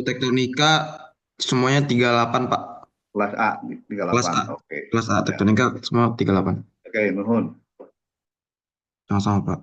tektonika semuanya 38, Pak. Kelas A Kelas 38. A. Oke. Kelas A Ya. tektonika semua 38. Oke, nuhun. Sama-sama, Pak.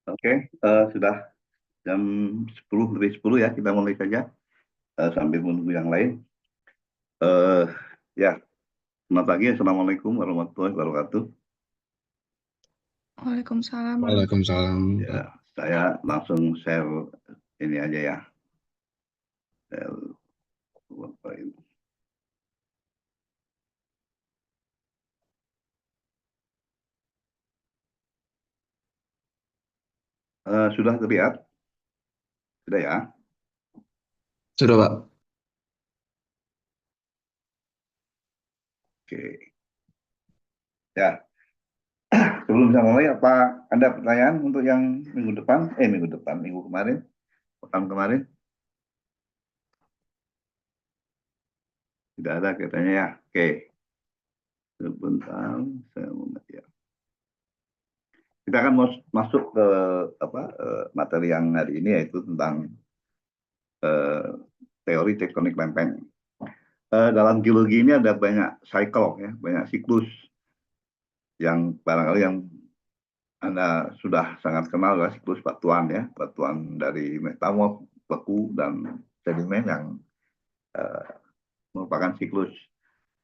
Oke, sudah jam 10 lebih 10 ya, kita mulai saja sambil menunggu yang lain. Eh, ya, selamat pagi, Assalamualaikum warahmatullahi wabarakatuh. Waalaikumsalam Waalaikumsalam, Ya, Pak. saya langsung share ini aja ya. Share PowerPoint. Sudah terlihat? Sudah ya? Sudah, Pak. Oke. Ya, sebelum saya mulai, apa ada pertanyaan untuk yang minggu depan? Minggu kemarin, pekan kemarin? Tidak ada katanya ya. Oke, sebentar, saya mau ya. Kita akan masuk ke materi yang hari ini, yaitu tentang teori tektonik lempeng. Dalam geologi ini ada banyak cycle ya, banyak siklus yang barangkali yang Anda sudah sangat kenal ya, siklus batuan ya, batuan dari metamorf, beku dan sedimen yang merupakan siklus.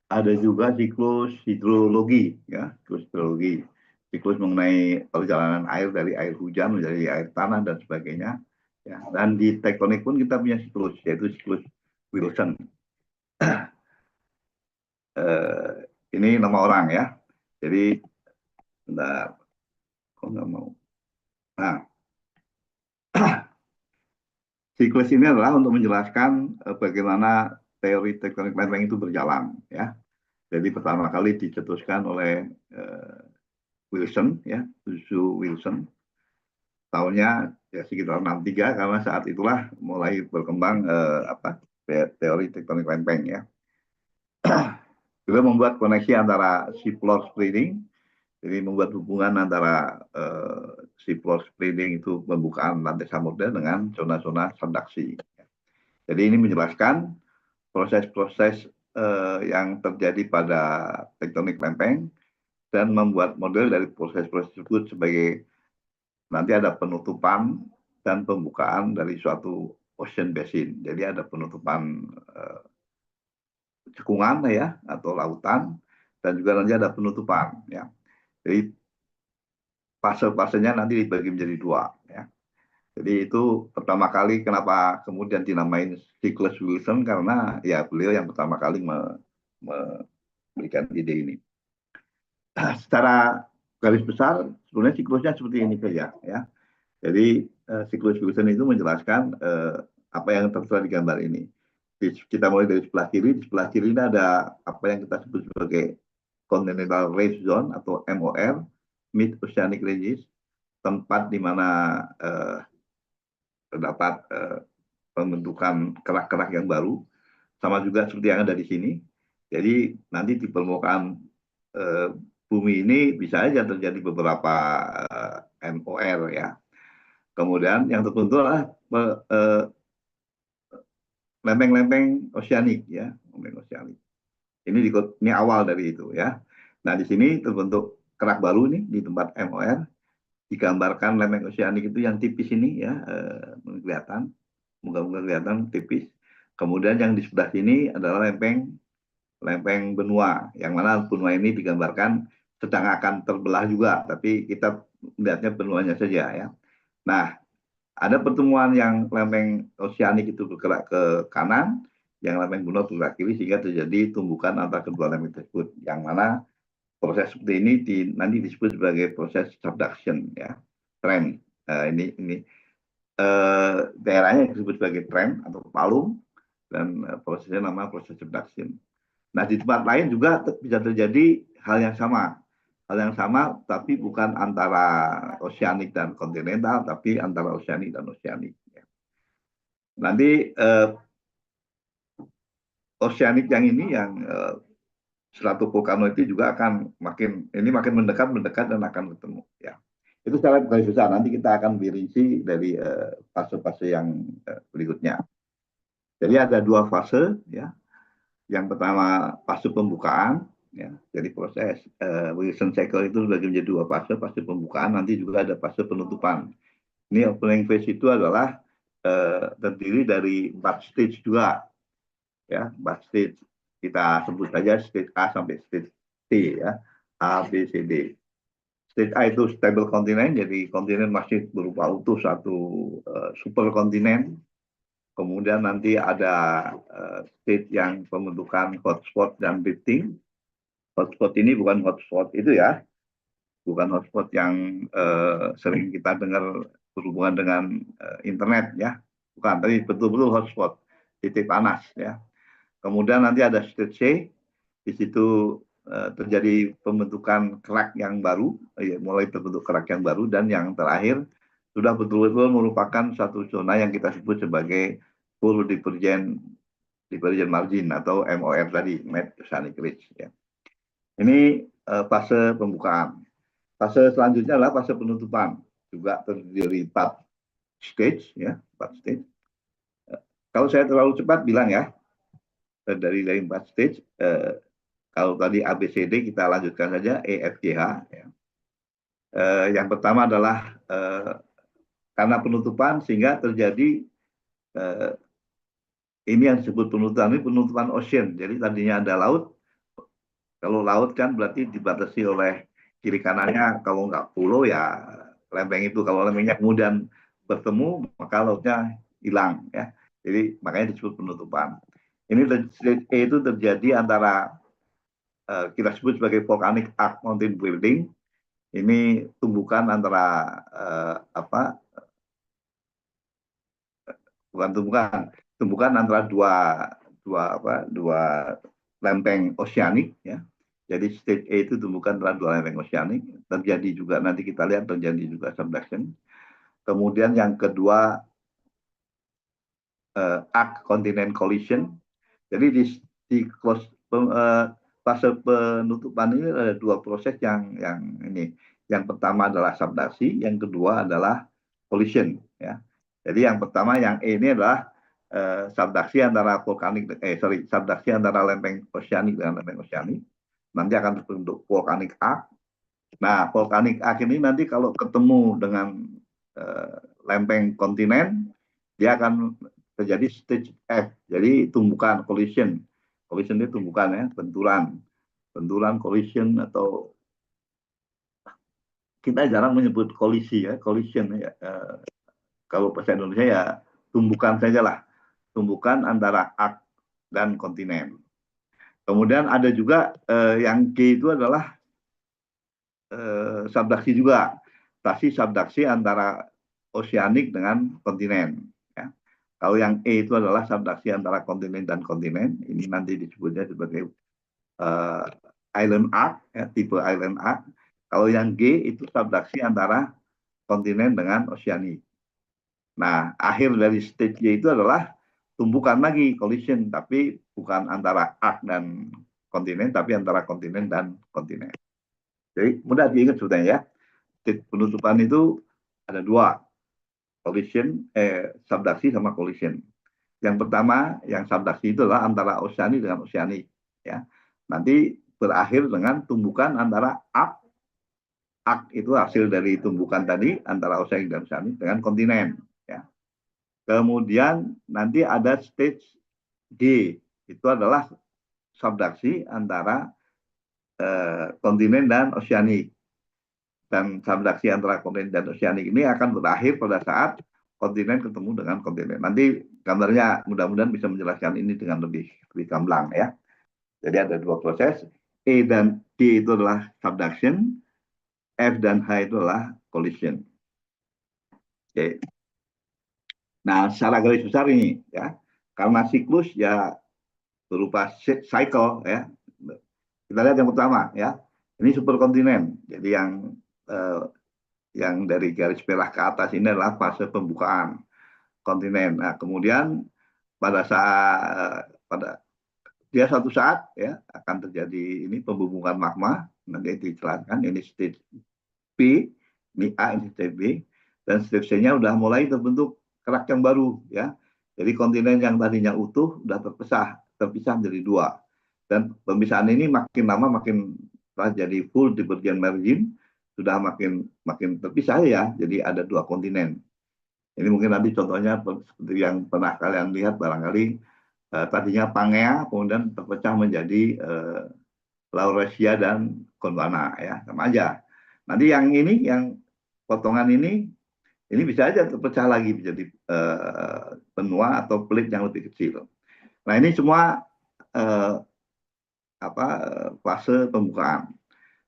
Ada juga siklus hidrologi ya, siklus hidrologi, siklus mengenai perjalanan air dari air hujan menjadi air tanah dan sebagainya. Ya, dan di tektonik pun kita punya siklus, yaitu siklus Wilson. Ini nama orang ya. Jadi, bentar, kok nggak mau. Nah, siklus ini adalah untuk menjelaskan bagaimana teori tektonik lempeng itu berjalan ya. Jadi pertama kali dicetuskan oleh Wilson ya, Wilson. Tahunnya ya sekitar 63 karena saat itulah mulai berkembang teori tektonik lempeng ya. Juga membuat koneksi antara seafloor spreading, jadi membuat hubungan antara seafloor spreading itu pembukaan lantai samudra dengan zona-zona subduksi. Jadi ini menjelaskan proses-proses yang terjadi pada tektonik lempeng dan membuat model dari proses-proses tersebut sebagai nanti ada penutupan dan pembukaan dari suatu ocean basin. Jadi ada penutupan cekungan ya atau lautan dan juga nanti ada penutupan ya. Jadi fase-fasenya nanti dibagi menjadi dua ya. Jadi itu pertama kali kenapa kemudian dinamain siklus Wilson karena ya beliau yang pertama kali memberikan ide ini. Secara garis besar sebenarnya siklusnya seperti ini saja ya. Jadi siklus Wilson itu menjelaskan apa yang tertera di gambar ini. Kita mulai dari sebelah kiri. Di sebelah kiri ini ada apa yang kita sebut sebagai continental ridge zone atau MOR, mid oceanic ridges, tempat di mana terdapat pembentukan kerak-kerak yang baru, sama juga seperti yang ada di sini. Jadi nanti di permukaan bumi ini bisa saja terjadi beberapa MOR ya. Kemudian yang tertentu adalah lempeng-lempeng oceanik ya, lempeng oceanik. Ini awal dari itu ya. Nah di sini terbentuk kerak baru nih di tempat MOR, digambarkan lempeng oceanik itu yang tipis ini ya, kelihatan, moga-moga kelihatan tipis. Kemudian yang di sebelah sini adalah lempeng benua, yang mana benua ini digambarkan sedang akan terbelah juga, tapi kita melihatnya benuanya saja ya. Nah, ada pertemuan yang lempeng oceanik itu bergerak ke kanan, yang lempeng benua bergerak kiri sehingga terjadi tumbukan antara kedua lempeng tersebut. Yang mana proses seperti ini nanti disebut sebagai proses subduction ya, trend. Ini daerahnya disebut sebagai trend atau palung dan prosesnya nama proses subduction. Nah di tempat lain juga bisa terjadi hal yang sama. Hal yang sama tapi bukan antara oceanik dan kontinental, tapi antara oceanik dan oceanik. Nanti oceanik yang ini yang strato vulkano itu juga akan makin mendekat dan akan ketemu ya. Itu secara garis besar. Nanti kita akan berinci dari fase-fase yang berikutnya. Jadi ada dua fase ya. Yang pertama fase pembukaan ya. Jadi proses Wilson cycle itu dibagi menjadi dua fase, fase pembukaan nanti juga ada fase penutupan. Ini opening phase itu adalah terdiri dari 4 stage juga, ya, 4 stage. Kita sebut saja stage A sampai stage C, ya, A, B, C, D. Stage A itu stable kontinen, jadi kontinen masih berupa utuh satu super kontinen. Kemudian nanti ada stage yang pembentukan hotspot dan drifting. Hotspot ini bukan hotspot itu, ya, bukan hotspot yang sering kita dengar berhubungan dengan internet, ya, bukan, tapi betul-betul hotspot, titik panas, ya. Kemudian nanti ada stage C, di situ terjadi pembentukan kerak yang baru, mulai terbentuk kerak yang baru, dan yang terakhir sudah betul-betul merupakan satu zona yang kita sebut sebagai full divergent margin atau MOR tadi, Mid Oceanic Ridge, ya. Ini fase pembukaan. Fase selanjutnya adalah fase penutupan, juga terdiri 4 stage, ya, 4 stage. Kalau saya terlalu cepat bilang, ya, dari 4 stage. Kalau tadi ABCD kita lanjutkan saja EFGH. Ya. Yang pertama adalah karena penutupan sehingga terjadi ini yang disebut penutupan, ini penutupan ocean. Jadi tadinya ada laut. Kalau laut kan berarti dibatasi oleh kiri kanannya. Kalau nggak pulau, ya lempeng itu. Kalau lempengnya kemudian bertemu, maka lautnya hilang, ya. Jadi makanya disebut penutupan. Ini itu terjadi antara kita sebut sebagai volcanic arc mountain building. Ini tumbukan antara bukan tumbukan antara dua lempeng oceanik, ya. Jadi stage A itu tumbukan antara dua lempeng oceanik. Terjadi juga, nanti kita lihat, terjadi juga subduction. Kemudian yang kedua arc continent collision. Jadi di fase penutupan ini ada dua proses yang ini. Yang pertama adalah subduksi, yang kedua adalah collision, ya. Jadi yang pertama yang E ini adalah subduksi antara subduksi antara lempeng oceanik dengan lempeng oceanik. Nanti akan terbentuk volcanic arc. Nah, volcanic arc ini nanti kalau ketemu dengan lempeng kontinen, dia akan terjadi stage F. Jadi tumbukan collision. Collision itu tumbukan, ya, benturan collision, atau kita jarang menyebut kolisi, ya, collision, ya. Kalau bahasa Indonesia, ya, tumbukan saja lah, tumbukan antara arc dan kontinen. Kemudian ada juga yang G itu adalah subduksi juga, tapi subduksi antara oceanik dengan kontinen, ya. Kalau yang E itu adalah subduksi antara kontinen dan kontinen, ini nanti disebutnya sebagai island arc, ya, tipe island arc. Kalau yang G itu subduksi antara kontinen dengan oceanik. Nah, akhir dari stage Y itu adalah tumbukan lagi, collision, tapi bukan antara arc dan kontinen, tapi antara kontinen dan kontinen. Jadi mudah diingat sebetulnya, ya. Stage penutupan itu ada dua, collision, subduksi sama collision. Yang pertama, yang subduksi itu adalah antara oceanik dengan oceanik, ya. Nanti berakhir dengan tumbukan antara arc. Arc itu hasil dari tumbukan tadi antara oceanik dan oceanik dengan kontinen, ya. Kemudian nanti ada stage D, itu adalah subduksi antara kontinen dan oceanik. Dan subduksi antara kontinen dan oceanik ini akan berakhir pada saat kontinen ketemu dengan kontinen. Nanti gambarnya mudah-mudahan bisa menjelaskan ini dengan lebih gamblang, ya. Jadi ada dua proses, E dan D itu adalah subduction, F dan H itu adalah collision. Oke. Nah, secara garis besar ini, ya, karena siklus, ya, berupa cycle, ya. Kita lihat yang pertama, ya. Ini superkontinen. Jadi yang dari garis merah ke atas ini adalah fase pembukaan kontinen. Nah, kemudian pada dia suatu saat, ya, akan terjadi ini pembumbungan magma, nanti dijelaskan, ini stage B, ini A, ini stage B, dan stage C-nya udah mulai terbentuk kerak yang baru, ya. Jadi kontinen yang tadinya utuh udah terpisah menjadi dua. Dan pemisahan ini makin lama makin telah jadi full divergent margin, sudah makin terpisah, ya. Jadi ada dua kontinen. Ini mungkin nanti contohnya seperti yang pernah kalian lihat barangkali tadinya Pangea kemudian terpecah menjadi Laurasia dan Gondwana ya sama aja. Nanti yang ini yang potongan ini bisa aja terpecah lagi menjadi benua atau plate yang lebih kecil. Nah ini semua eh, fase pembukaan.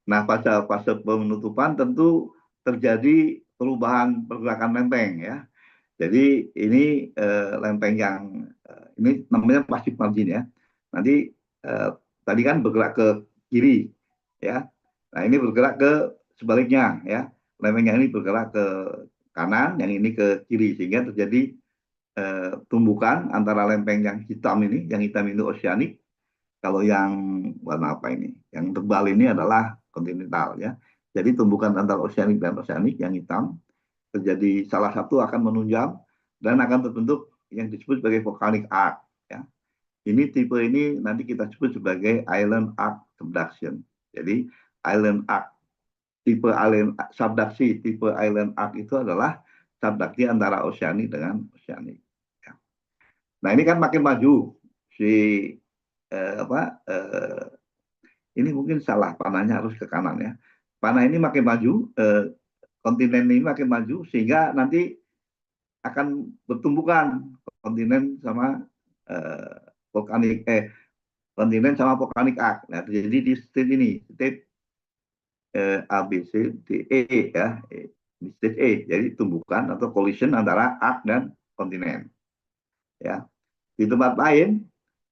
Nah pada fase penutupan tentu terjadi perubahan pergerakan lempeng ya. Jadi ini lempeng yang ini namanya pasif margin ya. Nanti tadi kan bergerak ke kiri ya. Nah ini bergerak ke sebaliknya ya. Lempeng yang ini bergerak ke kanan, yang ini ke kiri sehingga terjadi tumbukan antara lempeng yang hitam ini, yang hitam itu oceanic. Kalau yang warna apa ini? Yang tebal ini adalah kontinental ya. Jadi tumbukan antara oceanic dan oceanic yang hitam terjadi salah satu akan menunjang dan akan terbentuk yang disebut sebagai volcanic arc ya. Ini tipe ini nanti kita sebut sebagai island arc subduction. Jadi island arc tipe island subduksi tipe island arc itu adalah subduksi antara oceanic dengan oceanic. Ya. Nah ini kan makin maju si apa ini mungkin salah panahnya harus ke kanan ya. Panah ini makin maju, kontinen ini makin maju sehingga nanti akan bertumbukan kontinen sama eh, vulkanik kontinen sama vulkanik arc. Nah, jadi di state ini, state A, B, C, D, E ya, di state E. Jadi tumbukan atau collision antara arc dan kontinen. Ya, di tempat lain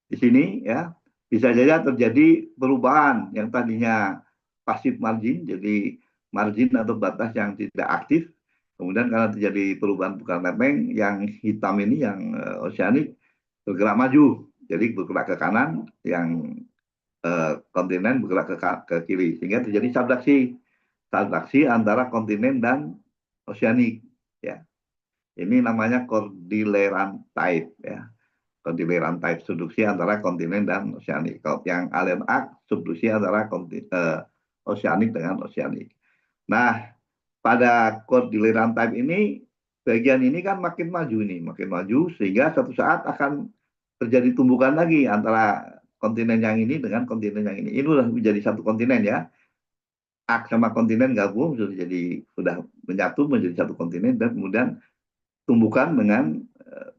di sini ya bisa saja terjadi perubahan yang tadinya pasif margin jadi margin atau batas yang tidak aktif. Kemudian karena terjadi perubahan bukan lempeng, yang hitam ini yang oceanic bergerak maju, jadi bergerak ke kanan, yang kontinen bergerak ke kiri, sehingga terjadi subduksi antara kontinen dan oceanic. Ya, ini namanya Cordilleran Type ya. Cordilleran Type subduksi antara kontinen dan oceanic. Kalau yang Alien Arc subduksi antara oceanic dengan oceanic. Nah, pada Cordilleran Type ini bagian ini kan makin maju nih, makin maju sehingga suatu saat akan terjadi tumbukan lagi antara kontinen yang ini dengan kontinen yang ini. Ini sudah menjadi satu kontinen ya. Ak sama kontinen gabung sudah menyatu menjadi satu kontinen dan kemudian tumbukan dengan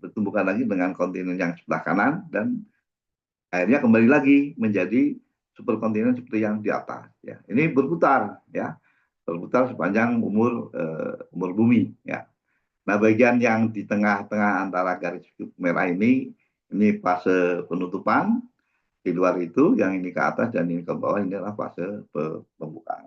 bertumbukan lagi dengan kontinen yang sebelah kanan dan akhirnya kembali lagi menjadi superkontinen seperti yang di atas ya. Ini berputar ya, berputar sepanjang umur bumi ya. Nah, bagian yang di tengah-tengah antara garis merah ini fase penutupan, di luar itu yang ini ke atas dan ini ke bawah ini adalah fase pembukaan.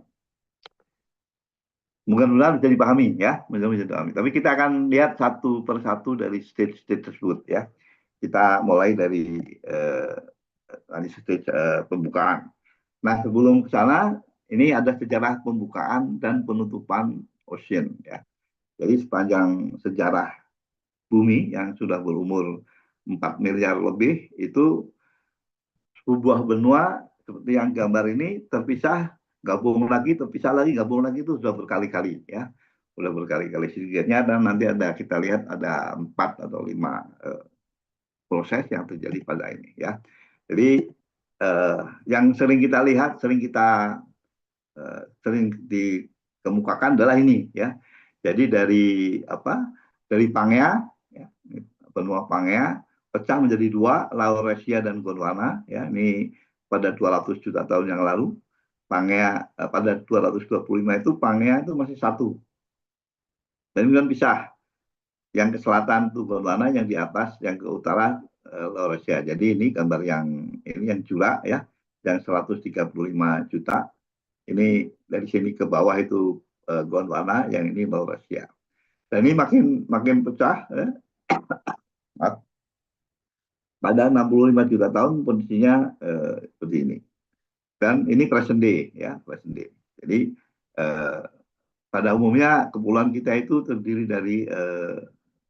Mudah-mudahan bisa dipahami ya, mudah-mudahan bisa dipahami. Tapi kita akan lihat satu persatu dari stage-stage tersebut ya. Kita mulai dari stage pembukaan. Nah, sebelum ke sana, ini ada sejarah pembukaan dan penutupan ocean ya. Jadi sepanjang sejarah bumi yang sudah berumur 4 miliar lebih, itu sebuah benua seperti yang gambar ini terpisah, gabung lagi, terpisah lagi, gabung lagi itu sudah berkali-kali ya. Sudah berkali-kali sedikitnya dan nanti ada kita lihat ada 4 atau 5 proses yang terjadi pada ini ya. Jadi yang sering kita lihat, sering dikemukakan adalah ini ya. Jadi dari Dari Pangea, ya, benua Pangea pecah menjadi dua, Laurasia dan Gondwana. Ya, ini pada 200 juta tahun yang lalu. Pangea pada 225 itu Pangea itu masih satu. Dan kemudian pisah. Yang ke selatan itu Gondwana, yang di atas, yang ke utara Laurasia. Jadi ini gambar yang ini yang Jula ya, yang 135 juta. Ini dari sini ke bawah itu Gondwana, yang ini Laurasia. Dan ini makin pecah ya. Pada 65 juta tahun kondisinya seperti ini. Dan ini present day ya, present day. Jadi eh, pada umumnya kepulauan kita itu terdiri dari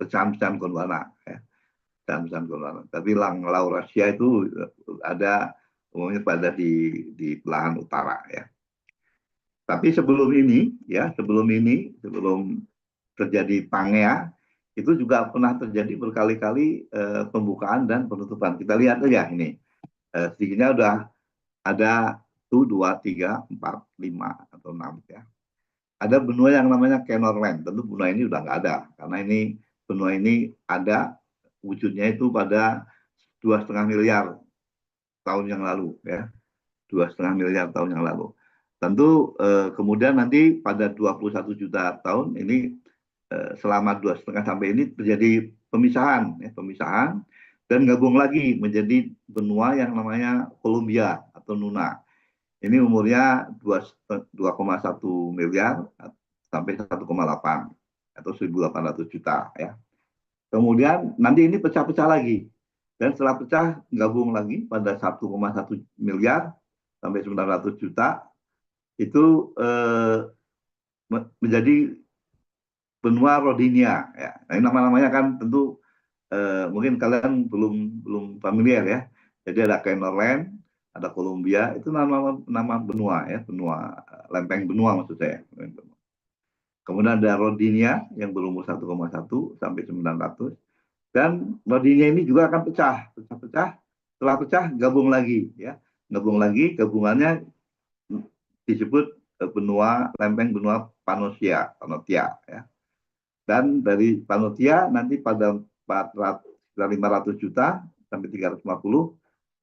pecahan-pecahan Gondwana ya, pecahan-pecahan Gondwana. Tapi Laurasia itu ada umumnya pada di belahan utara ya. Tapi sebelum ini ya, sebelum terjadi Pangea, itu juga pernah terjadi berkali-kali pembukaan dan penutupan. Kita lihat aja ini, sedikitnya udah ada 1, 2, 3, 4, 5 atau 6 ya. Ada benua yang namanya Kenor Land. Tentu benua ini udah nggak ada karena ini benua ini ada wujudnya itu pada 2,5 miliar tahun yang lalu ya, 2,5 miliar tahun yang lalu. Tentu kemudian nanti pada 21 juta tahun ini selama 2,5 sampai ini terjadi pemisahan, ya, pemisahan dan gabung lagi menjadi benua yang namanya Columbia atau Nuna. Ini umurnya 2,1 miliar sampai 1,8 atau 1.800 juta ya. Kemudian nanti ini pecah-pecah lagi. Dan setelah pecah gabung lagi pada 1,1 miliar sampai 900 juta itu menjadi benua Rodinia ya. Nah, ini nama-namanya kan tentu mungkin kalian belum belum familiar ya. Jadi ada Kenorland, ada Columbia, itu nama benua ya, benua lempeng benua maksud saya. Kemudian ada Rodinia yang berumur 1,1 sampai 900 dan Rodinia ini juga akan pecah-pecah. Setelah pecah gabung lagi ya. Gabung lagi, gabungannya disebut benua lempeng benua Panotia ya. Dan dari Panotia nanti pada 500 juta sampai 350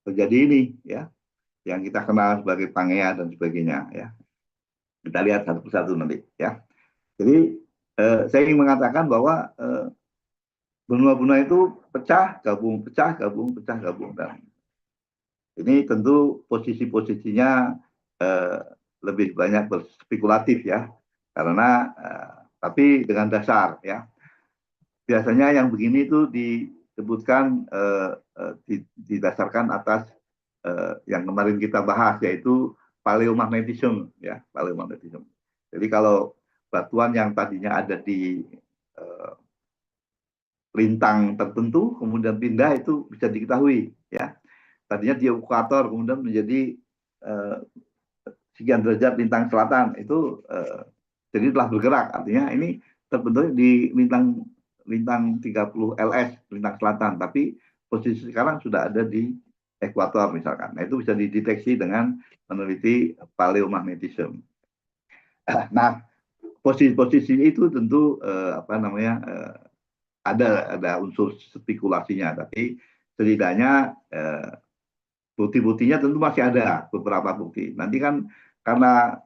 terjadi ini ya, yang kita kenal sebagai Pangea dan sebagainya ya. Kita lihat satu persatu nanti ya. Jadi saya ingin mengatakan bahwa benua-benua itu pecah gabung, pecah gabung, pecah gabung, dan ini tentu posisi-posisinya lebih banyak berspekulatif ya, karena tapi dengan dasar ya. Biasanya yang begini itu disebutkan didasarkan atas yang kemarin kita bahas, yaitu paleomagnetisme ya, paleomagnetisme. Jadi kalau batuan yang tadinya ada di lintang tertentu kemudian pindah, itu bisa diketahui ya. Tadinya di ekuator kemudian menjadi sekian derajat lintang selatan, itu jadi telah bergerak, artinya ini terbentuk di lintang 30 LS lintang selatan, tapi posisi sekarang sudah ada di ekuator misalkan. Nah, itu bisa dideteksi dengan meneliti paleomagnetisme. Nah, posisi-posisi itu tentu ada unsur spekulasinya, tapi setidaknya bukti-buktinya tentu masih ada beberapa bukti. Nanti kan karena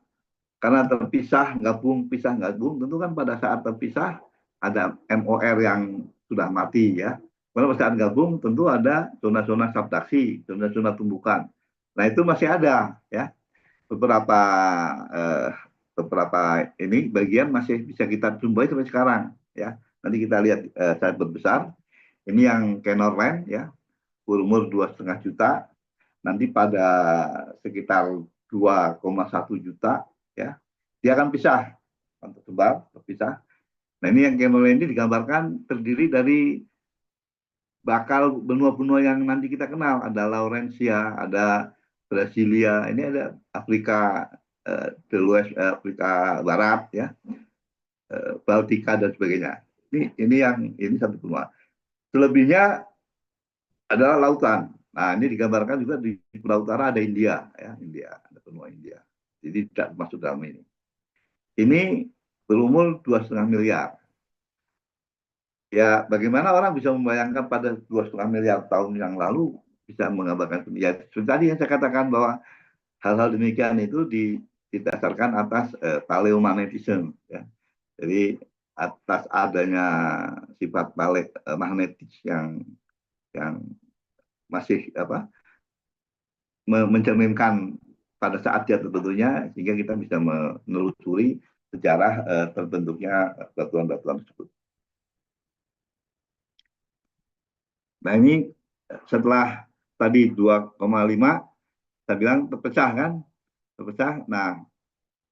terpisah gabung, pisah gabung, tentu kan pada saat terpisah ada MOR yang sudah mati ya. Pada saat gabung tentu ada zona-zona subduksi, zona-zona tumbukan. Nah, itu masih ada ya. Beberapa ini bagian masih bisa kita jumpai sampai sekarang ya. Nanti kita lihat saat berbesar. Ini yang Kenorland ya, berumur 2,5 juta. Nanti pada sekitar 2,1 juta ya, dia akan pisah, terpisah. Nah, ini yang Kenorland ini digambarkan terdiri dari bakal benua-benua yang nanti kita kenal. Ada Laurensia, ada Brasilia, ini ada Afrika Afrika Barat ya, Baltika dan sebagainya. Ini satu benua. Selebihnya adalah lautan. Nah, ini digambarkan juga di Pulau Utara ada India ya, ada benua India. Jadi tidak masuk dalam ini. Ini berumur 2,5 miliar. Ya, bagaimana orang bisa membayangkan pada 2,5 miliar tahun yang lalu bisa menggambarkan ya, seperti tadi yang saya katakan bahwa hal-hal demikian itu didasarkan atas paleomagnetisme ya. Jadi atas adanya sifat magnetis yang masih mencerminkan pada saat dia terbentuknya, sehingga kita bisa menelusuri sejarah terbentuknya batuan-batuan tersebut. Nah, ini setelah tadi 2,5 saya bilang terpecah kan, terpecah. Nah,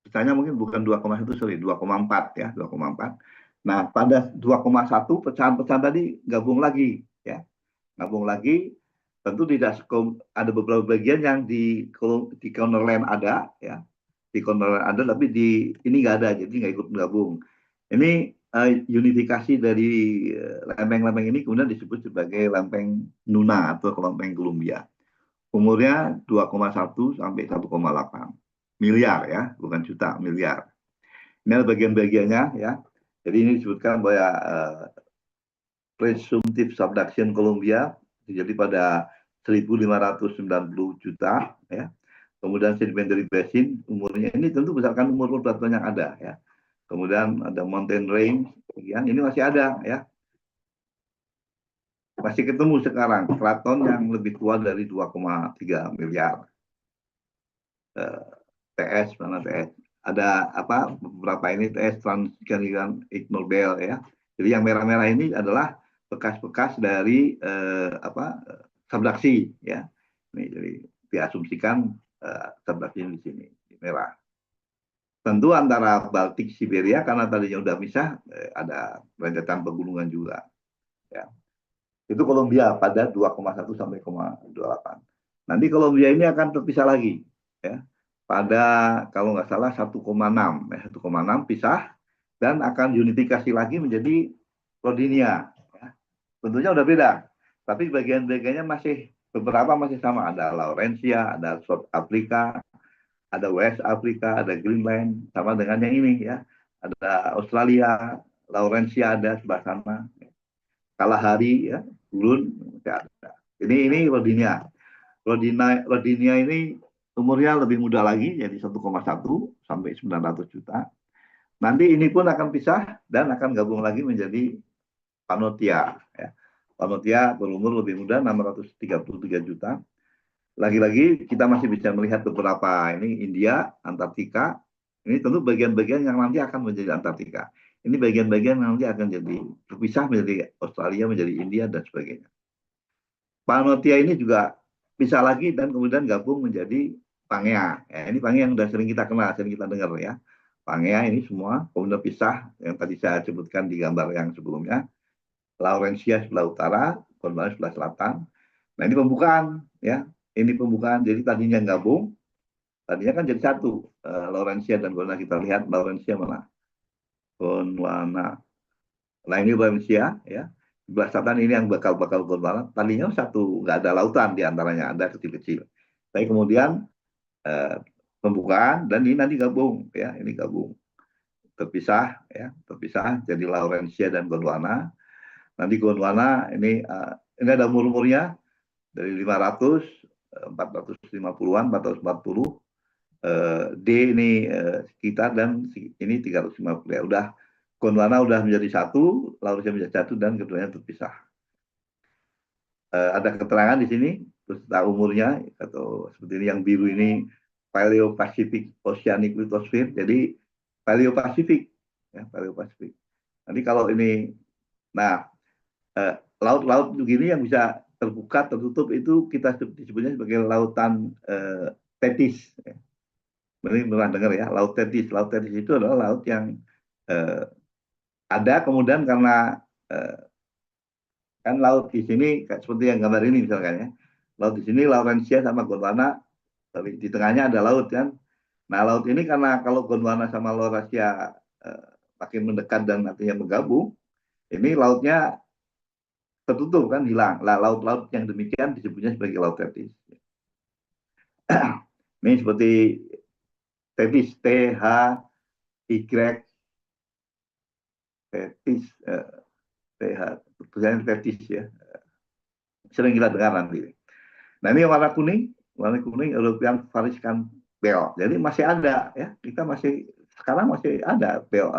pecahnya mungkin bukan 2,1, sorry, 2,4 ya, 2,4. Nah, pada 2,1 pecahan-pecahan tadi gabung lagi ya. Gabung lagi, tentu tidak ada beberapa bagian yang di Kenorland ada ya. Di Kenorland ada, tapi di ini nggak ada, jadi nggak ikut gabung. Ini unifikasi dari lempeng-lempeng ini kemudian disebut sebagai lempeng Nuna atau lempeng Columbia. Umurnya 2,1 sampai 1,8 miliar ya, bukan juta, miliar. Ini adalah bagian-bagiannya ya. Jadi ini disebutkan bahwa presumptive subduction Columbia terjadi pada 1.590 juta ya. Kemudian sedimentary basin umurnya ini tentu berdasarkan umur batuan yang ada ya. Kemudian ada mountain range, ya, ini masih ada ya. Masih ketemu sekarang keraton yang lebih tua dari 2,3 miliar. TS mana TS? Ada apa beberapa ini TS Transcanadian Ignore Bell ya. Jadi yang merah-merah ini adalah bekas-bekas dari subduksi ya. Ini jadi diasumsikan subduksi di sini di merah. Tentu antara Baltik Siberia karena tadinya udah misah ada rentetan pegunungan juga ya. Itu Kolombia pada 2,1 sampai 0,28. Nanti Kolombia ini akan terpisah lagi ya. Pada kalau nggak salah 1,6 ya, 1,6 pisah dan akan unifikasi lagi menjadi Rodinia ya. Tentunya udah beda. Tapi bagian-bagiannya masih beberapa masih sama, ada Laurentia, ada South Africa, ada West Africa, ada Greenland, sama dengan yang ini ya. Ada Australia, Laurentia ada sebelah sana. Kalahari ya, Gurun masih ada. Ini Rodinia. Rodinia ini umurnya lebih muda lagi, jadi 1,1 sampai 900 juta. Nanti ini pun akan pisah dan akan gabung lagi menjadi Panotia. Ya. Panotia berumur lebih muda 633 juta. Lagi-lagi kita masih bisa melihat beberapa ini India, Antartika. Ini tentu bagian-bagian yang nanti akan menjadi Antartika. Ini bagian-bagian yang nanti akan jadi terpisah menjadi Australia, menjadi India dan sebagainya. Panotia ini juga bisa lagi dan kemudian gabung menjadi Pangea. Ya, ini Pangea yang sudah sering kita kenal, sering kita dengar ya. Pangea ini semua kemudian pisah yang tadi saya sebutkan di gambar yang sebelumnya. Laurentia sebelah utara, Gondwana sebelah selatan. Nah ini pembukaan ya. Ini pembukaan. Jadi tadinya gabung, tadinya kan jadi satu. Laurentia dan Gondwana kita lihat Laurentia mana? Gondwana. Nah ini Laurentia ya. Sebelah selatan ini yang bakal Gondwana. Tadinya satu, nggak ada lautan di antaranya, ada kecil-kecil. Tapi kemudian pembukaan dan ini nanti gabung ya, ini gabung terpisah ya, terpisah jadi Laurentia dan Gondwana. Nanti Gondwana ini ada umur-umurnya dari 500, 450-an, 440, D ini sekitar dan ini 350 ya. Udah Gondwana udah menjadi satu, Laurentia menjadi satu dan keduanya terpisah. Ada keterangan di sini beserta umurnya atau seperti ini yang biru ini Paleo-Pacific Oceanic Lithosphere. Jadi Paleo-Pasifik ya, Paleo-Pasifik. Nanti kalau ini nah laut-laut begini yang bisa terbuka tertutup itu kita disebutnya sebagai lautan Tethys. Ini pernah dengar ya, laut Tethys. Laut Tethys itu adalah laut yang ada kemudian karena kan laut di sini seperti yang gambar ini misalkan ya. Laut di sini Laurentia sama Gondwana, tapi di tengahnya ada laut kan. Nah laut ini karena kalau Gondwana sama Laurentia makin mendekat dan artinya bergabung, ini lautnya tertutup kan hilang. Lah laut-laut yang demikian disebutnya sebagai laut Tethys. Ini seperti Tethys, THY Tethys, TH, tulisannya Tethys ya. Sering kita dengar nanti. Nah ini warna kuning European Variscan Bell. Jadi masih ada ya, kita masih sekarang masih ada bell,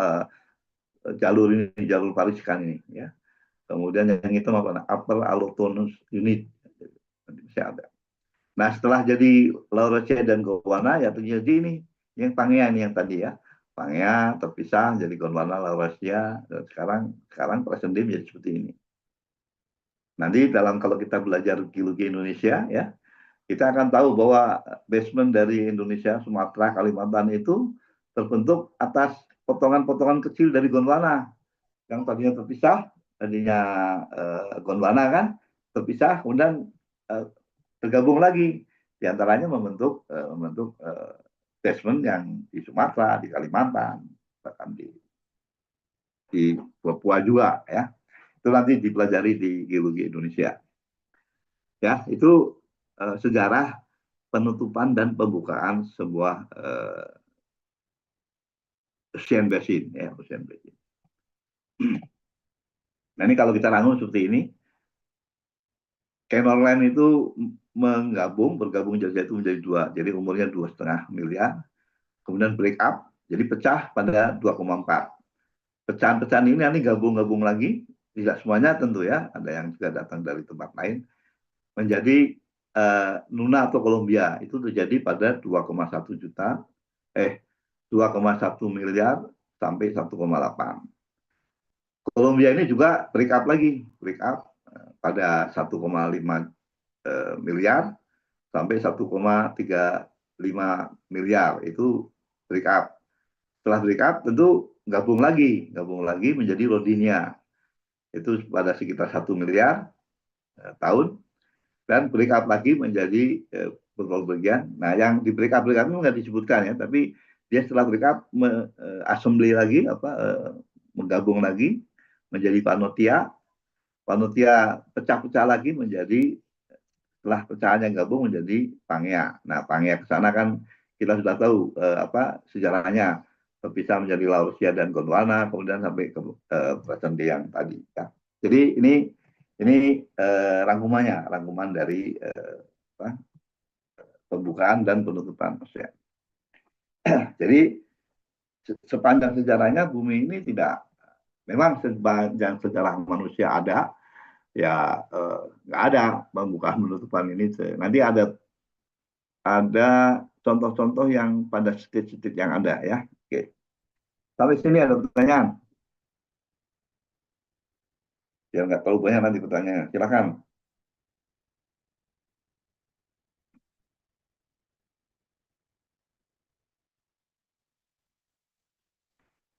jalur ini, jalur Variscan ini ya. Kemudian yang itu apa? Upper Allotonous Unit masih ada. Nah setelah jadi Laurentia dan Gondwana ya terjadi ini yang Pangea ini yang tadi ya. Pangea terpisah jadi Gondwana, Laurentia dan sekarang present day menjadi seperti ini. Nanti kalau kita belajar geologi Indonesia ya, kita akan tahu bahwa basement dari Indonesia, Sumatera, Kalimantan itu terbentuk atas potongan-potongan kecil dari Gondwana yang tadinya terpisah, tadinya Gondwana kan terpisah, kemudian tergabung lagi, di antaranya membentuk basement yang di Sumatera, di Kalimantan, bahkan di di Papua juga ya. Itu nanti dipelajari di geologi Indonesia. Ya, itu sejarah penutupan dan pembukaan sebuah ocean basin ya, ocean basin. Nah, ini kalau kita rangun seperti ini, Canal Line itu bergabung jadi itu menjadi dua. Jadi umurnya 2,5 miliar. Kemudian break up, jadi pecah pada 2,4. Pecahan-pecahan ini nanti gabung-gabung lagi, tidak semuanya tentu ya, ada yang juga datang dari tempat lain, menjadi Luna atau Columbia. Itu terjadi pada 2,1 juta, 2,1 miliar sampai 1,8. Columbia ini juga break up lagi, break up pada 1,5 miliar sampai 1,35 miliar itu break up. Setelah break up tentu gabung lagi menjadi Rodinia. Itu pada sekitar 1 miliar tahun dan break up lagi menjadi beberapa bagian. Nah, yang di break up itu nggak disebutkan ya, tapi dia setelah break up assembly lagi menggabung lagi menjadi Panotia. Panotia pecah-pecah lagi menjadi setelah pecahannya gabung menjadi Pangea. Nah, Pangea ke sana kan kita sudah tahu sejarahnya terpisah menjadi Laosia dan Gondwana, kemudian sampai ke Presende yang tadi. Ya. Jadi ini rangkuman dari pembukaan dan penutupan ocean. Jadi sepanjang sejarahnya bumi ini tidak, memang sepanjang sejarah manusia ada, ya nggak ada pembukaan penutupan ini. Nanti ada contoh-contoh yang pada stage-stage yang ada ya. Oke. Sampai sini ada pertanyaan. Ya nggak terlalu banyak nanti pertanyaan. Silakan.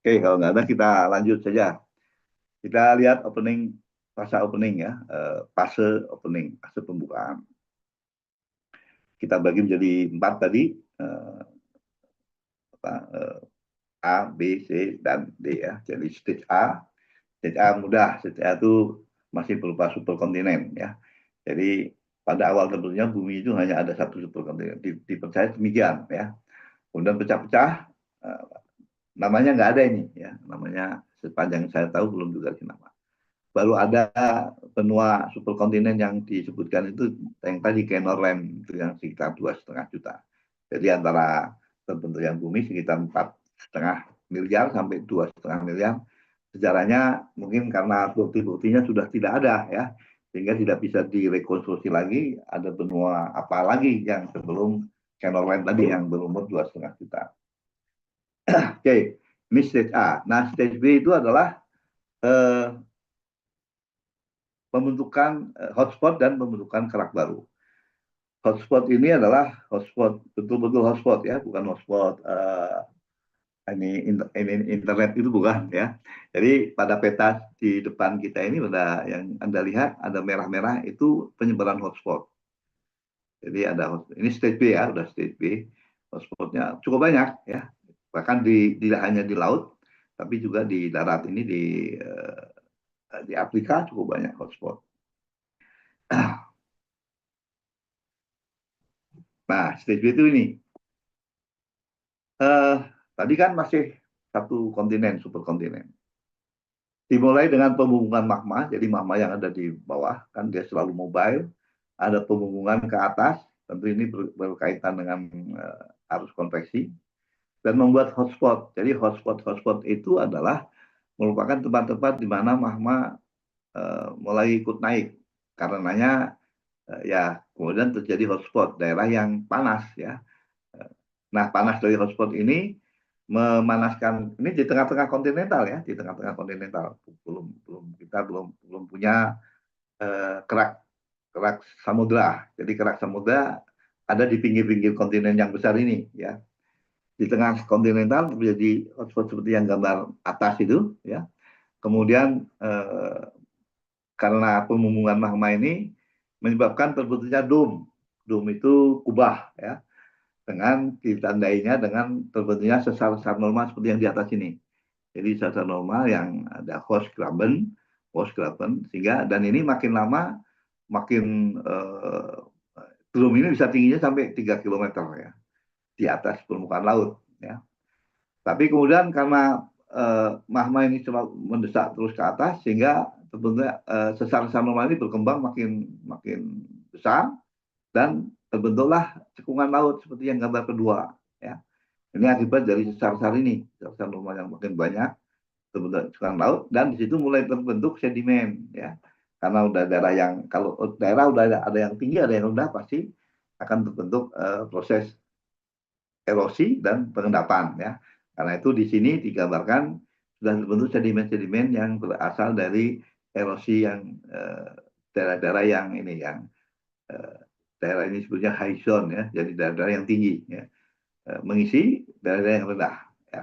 Oke, kalau nggak ada kita lanjut saja. Kita lihat fase opening ya, fase pembukaan. Kita bagi menjadi 4 tadi, A, B, C, dan D ya. Jadi stage A mudah, stage A itu masih berupa superkontinen ya. Jadi pada awal terbentuknya bumi itu hanya ada satu superkontinen, dipercaya demikian ya. Kemudian pecah-pecah, namanya nggak ada ini ya, namanya sepanjang saya tahu belum juga nama. Baru ada benua superkontinen yang disebutkan itu yang tadi Kenorland itu yang sekitar 2,5 juta. Jadi antara terbentuknya bumi sekitar 4,5 miliar sampai 2,5 miliar. Sejarahnya mungkin karena bukti-buktinya sudah tidak ada ya, sehingga tidak bisa direkonstruksi lagi ada benua apa lagi yang sebelum Kenorland tadi yang berumur 2,5 juta. Oke, ini stage A. Nah, stage B itu adalah pembentukan hotspot dan pembentukan kerak baru. Hotspot ini adalah hotspot, betul-betul hotspot ya, bukan hotspot ini internet itu bukan ya. Jadi pada peta di depan kita ini ada yang Anda lihat ada merah-merah itu penyebaran hotspot. Jadi ini stage B ya, udah stage B. Hotspotnya cukup banyak ya. Bahkan tidak hanya di laut, tapi juga di darat ini di Afrika cukup banyak hotspot. Nah, stage B itu ini. Tadi kan masih satu kontinen, superkontinen. Dimulai dengan pembumbungan magma, jadi magma yang ada di bawah, kan dia selalu mobile, ada pembumbungan ke atas, tentu ini berkaitan dengan arus konveksi, dan membuat hotspot. Jadi hotspot itu adalah merupakan tempat-tempat di mana magma mulai ikut naik. Karenanya ya kemudian terjadi hotspot, daerah yang panas ya. Nah, panas dari hotspot ini memanaskan ini di tengah-tengah kontinental ya, di tengah-tengah kontinental. Kita belum punya kerak samudra. Jadi kerak samudra ada di pinggir-pinggir kontinen yang besar ini ya. Di tengah kontinental menjadi hotspot seperti yang gambar atas itu ya. Kemudian karena pembumbungan magma ini menyebabkan terbentuknya dome. Dome itu kubah ya, dengan ditandainya dengan terbentuknya sesar-sesar normal seperti yang di atas ini. Jadi sesar normal yang ada host graben, sehingga dan ini makin lama makin belum ini bisa tingginya sampai 3 kilometer ya di atas permukaan laut ya. Tapi kemudian karena magma ini selalu mendesak terus ke atas sehingga tentunya sesar-sesar normal ini berkembang makin makin besar dan terbentuklah cekungan laut seperti yang gambar kedua ya. Ini akibat dari sesar-sesar ini, sesar normal yang makin banyak terbentuk cekungan laut dan di situ mulai terbentuk sedimen ya. Karena udah daerah yang kalau daerah udah ada yang tinggi ada yang rendah pasti akan terbentuk proses erosi dan pengendapan ya. Karena itu di sini digambarkan sudah terbentuk sedimen-sedimen yang berasal dari erosi yang daerah-daerah yang ini yang eh, daerah ini sebutnya high zone ya, jadi daerah-daerah yang tinggi ya, mengisi daerah-daerah yang rendah ya.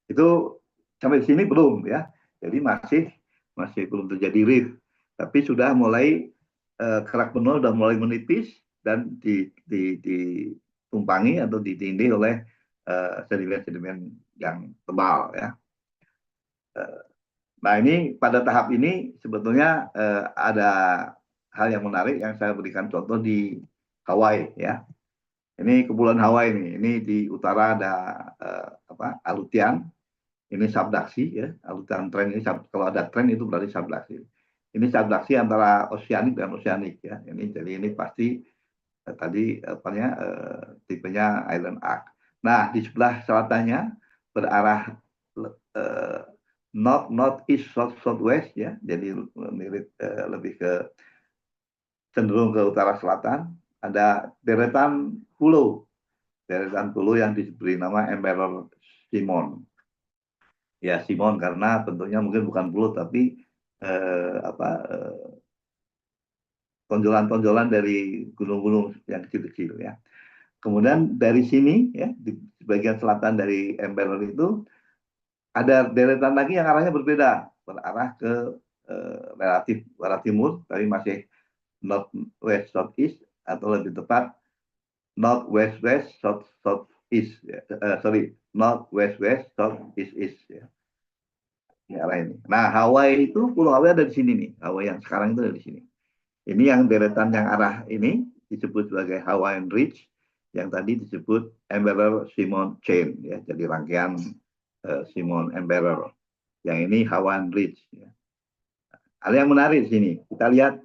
Itu sampai di sini belum ya. Jadi masih masih belum terjadi rift, tapi sudah mulai kerak benua sudah mulai menipis dan ditumpangi atau ditindih oleh sedimen-sedimen yang tebal ya. Nah ini pada tahap ini sebetulnya ada hal yang menarik yang saya berikan contoh di Hawaii ya. Ini kepulauan Hawaii ini di utara ada Aleutian, ini subduksi ya. Aleutian tren ini kalau ada tren itu berarti subduksi. Ini subduksi antara oceanic dan oceanic ya. Ini jadi ini pasti tadi tipenya Island Arc. Nah di sebelah selatannya berarah north east southwest ya, jadi mirip lebih ke cenderung ke utara selatan. Ada deretan pulau yang diberi nama Emperor Simon. Ya Simon karena bentuknya mungkin bukan pulau tapi tonjolan-tonjolan dari gunung-gunung yang kecil-kecil ya. Kemudian dari sini ya di bagian selatan dari Emperor itu ada deretan lagi yang arahnya berbeda, berarah ke relatif barat timur, tapi masih north west south east atau lebih tepat north west west south south east ya. North west west south east east ya. Ini arah ini. Nah Hawaii itu pulau Hawaii ada di sini nih, Hawaii yang sekarang itu ada di sini. Ini yang deretan yang arah ini disebut sebagai Hawaiian Ridge, yang tadi disebut Emperor Simon Chain ya, jadi rangkaian Simon Emperor. Yang ini Hawaiian Ridge ya. Hal yang menarik di sini, kita lihat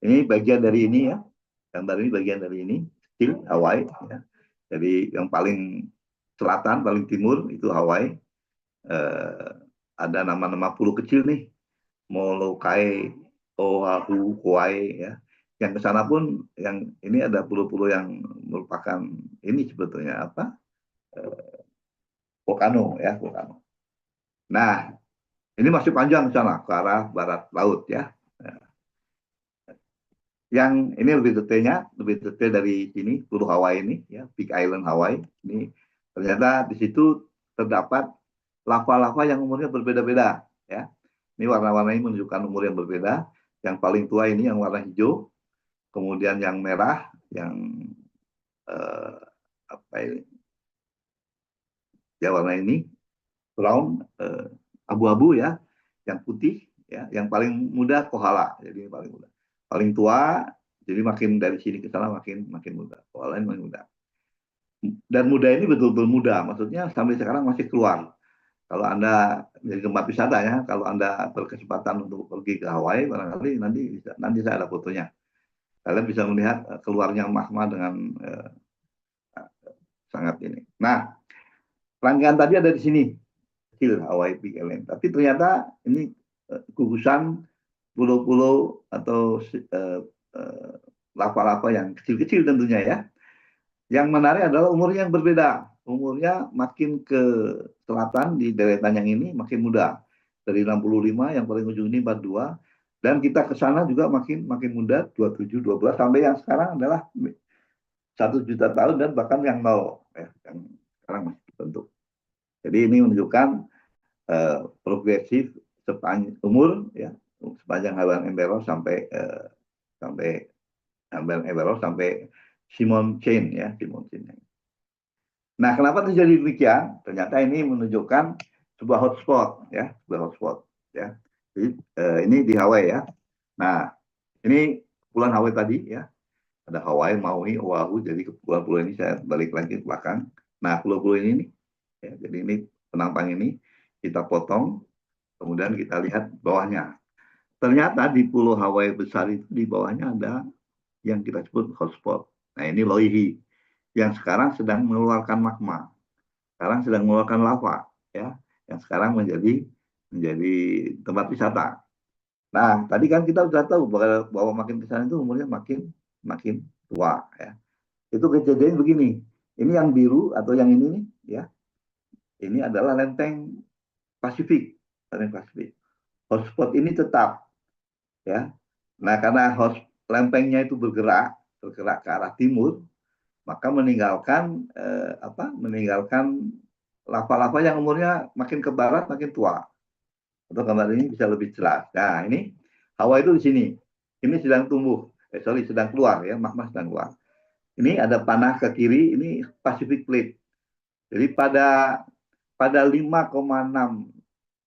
ini bagian dari ini ya, gambar ini bagian dari ini, kecil Hawaii ya. Jadi yang paling selatan, paling timur itu Hawaii. Ada nama-nama pulau kecil nih, Molokai, Oahu, Kauai ya. Yang ke sana pun yang ini ada pulau-pulau yang merupakan ini sebetulnya apa? Volcano ya, volcano. Nah, ini masih panjang ke sana ke arah barat laut ya. Yang ini lebih detailnya, lebih detail dari sini, Pulau Hawaii ini ya, Big Island Hawaii. Ini ternyata di situ terdapat lava-lava yang umurnya berbeda-beda ya. Ini warna-warna ini menunjukkan umur yang berbeda. Yang paling tua ini yang warna hijau, kemudian yang merah, yang apa ini? Ya warna ini brown, abu-abu ya, yang putih ya, yang paling muda kohala, jadi paling muda. Paling tua, jadi makin dari sini ke sana makin makin muda. Koala ini makin muda. Dan muda ini betul-betul muda, maksudnya sampai sekarang masih keluar. Kalau Anda jadi tempat wisata ya, kalau Anda berkesempatan untuk pergi ke Hawaii, barangkali nanti saya ada fotonya. Kalian bisa melihat keluarnya magma dengan sangat ini. Nah, rangkaian tadi ada di sini, kecil Hawaii Big Island. Tapi ternyata ini gugusan pulau-pulau atau lava-lava yang kecil-kecil tentunya ya. Yang menarik adalah umurnya yang berbeda. Umurnya makin ke selatan di deretan yang ini makin muda. Dari 65 yang paling ujung ini 42 dan kita ke sana juga makin muda 27 12 sampai yang sekarang adalah 1 juta tahun dan bahkan yang nol ya, yang sekarang masih terbentuk. Jadi ini menunjukkan progresif sepanjang umur ya, sepanjang Hawaiian Emperor sampai Hawaiian Emperor sampai Simon Chain ya, Simon Chain. Nah, kenapa terjadi demikian? Ternyata ini menunjukkan sebuah hotspot ya, sebuah hotspot ya. Jadi ini di Hawaii ya. Nah, ini Kepulauan Hawaii tadi ya. Ada Hawaii, Maui, Oahu. Jadi ke pulau-pulau ini saya balik lagi ke belakang. Nah, pulau-pulau ini nih, ya, jadi ini penampang ini kita potong, kemudian kita lihat bawahnya. Ternyata di Pulau Hawaii besar itu di bawahnya ada yang kita sebut hotspot. Nah, ini Loihi yang sekarang sedang mengeluarkan magma, sekarang sedang mengeluarkan lava, ya, yang sekarang menjadi tempat wisata. Nah, tadi kan kita sudah tahu bahwa makin ke sana itu umurnya makin makin tua, ya. Itu kejadian begini. Ini yang biru atau yang ini nih, ya. Ini adalah lempeng Pasifik, lempeng Pasifik. Hotspot ini tetap, ya. Nah, karena lempengnya itu bergerak ke arah timur, maka meninggalkan meninggalkan lava-lava yang umurnya makin ke barat makin tua. Untuk gambar ini bisa lebih jelas. Nah, ini Hawaii itu di sini. Ini sedang tumbuh, sedang keluar ya, magma sedang keluar. Ini ada panah ke kiri, ini Pacific Plate. Jadi pada 5,6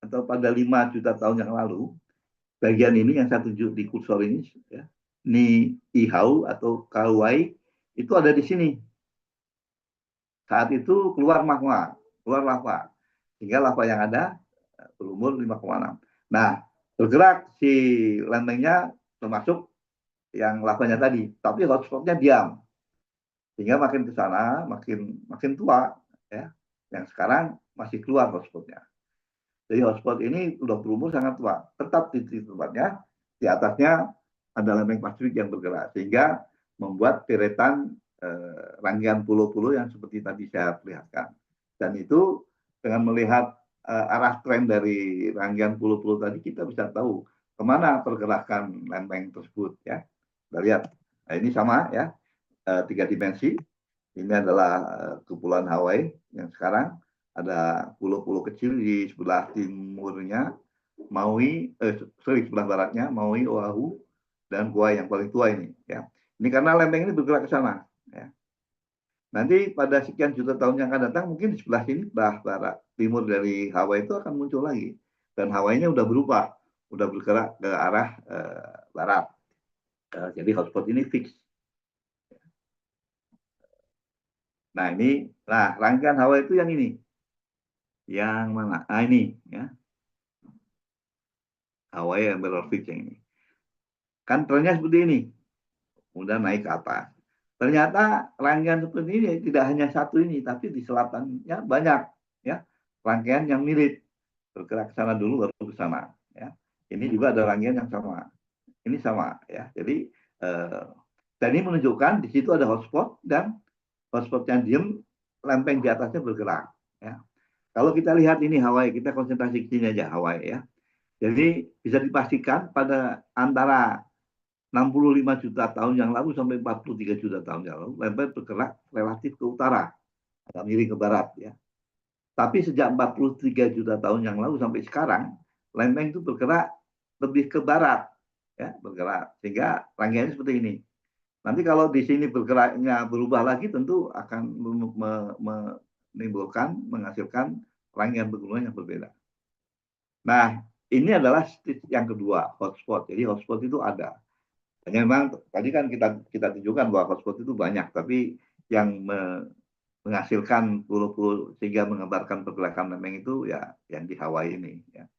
atau pada 5 juta tahun yang lalu, bagian ini yang saya tunjuk di kursor ini, ya, ini Ihau atau Kauai, itu ada di sini. Saat itu keluar magma, keluar lava. Sehingga lava yang ada berumur 5,6. Nah, bergerak si lempengnya termasuk yang lavanya tadi, tapi hotspotnya diam. Sehingga makin ke sana, makin makin tua, ya. Yang sekarang masih keluar hotspotnya. Jadi hotspot ini sudah berumur sangat tua. Tetap di tempatnya, di atasnya ada lempeng Pasifik yang bergerak. Sehingga membuat deretan rangkaian pulau-pulau yang seperti tadi saya perlihatkan. Dan itu dengan melihat arah tren dari rangkaian pulau-pulau tadi, kita bisa tahu kemana pergerakan lempeng tersebut. Ya, kita lihat. Nah, ini sama ya, 3 dimensi. Ini adalah Kepulauan Hawaii yang sekarang ada pulau-pulau kecil di sebelah timurnya, Maui, sebelah baratnya, Maui, Oahu, dan Kauai yang paling tua ini. Ya. Ini karena lempeng ini bergerak ke sana. Ya. Nanti pada sekian juta tahun yang akan datang, mungkin di sebelah sini, sebelah barat, timur dari Hawaii itu akan muncul lagi. Dan Hawaii-nya udah berubah, udah bergerak ke arah barat. Jadi hotspot ini fix. Nah ini, nah rangkaian Hawaii itu yang ini. Yang mana? Nah ini, ya. Hawaii yang fix yang ini. Kan trennya seperti ini. Kemudian naik ke atas. Ternyata rangkaian seperti ini tidak hanya satu ini, tapi di selatannya banyak, ya, rangkaian yang mirip, bergerak ke sana dulu baru ke sana, ya. Ini juga ada rangkaian yang sama, ini sama, ya. Jadi dan ini menunjukkan di situ ada hotspot dan hotspot yang diem, lempeng di atasnya bergerak, ya. Kalau kita lihat ini Hawaii, kita konsentrasi ke sini aja Hawaii, ya. Jadi bisa dipastikan pada antara 65 juta tahun yang lalu sampai 43 juta tahun yang lalu, lempeng bergerak relatif ke utara, agak miring ke barat, ya. Tapi sejak 43 juta tahun yang lalu sampai sekarang, lempeng itu bergerak lebih ke barat, ya, bergerak. Sehingga rangkaiannya seperti ini. Nanti kalau di sini bergeraknya berubah lagi, tentu akan menimbulkan, menghasilkan rangkaian pegunungan yang berbeda. Nah, ini adalah stage yang kedua, hotspot. Jadi hotspot itu ada. Hanya memang tadi kan kita tunjukkan bahwa hotspot itu banyak, tapi yang menghasilkan pulau-pulau sehingga mengabarkan pergerakan lempeng itu ya yang di Hawaii ini. Ya.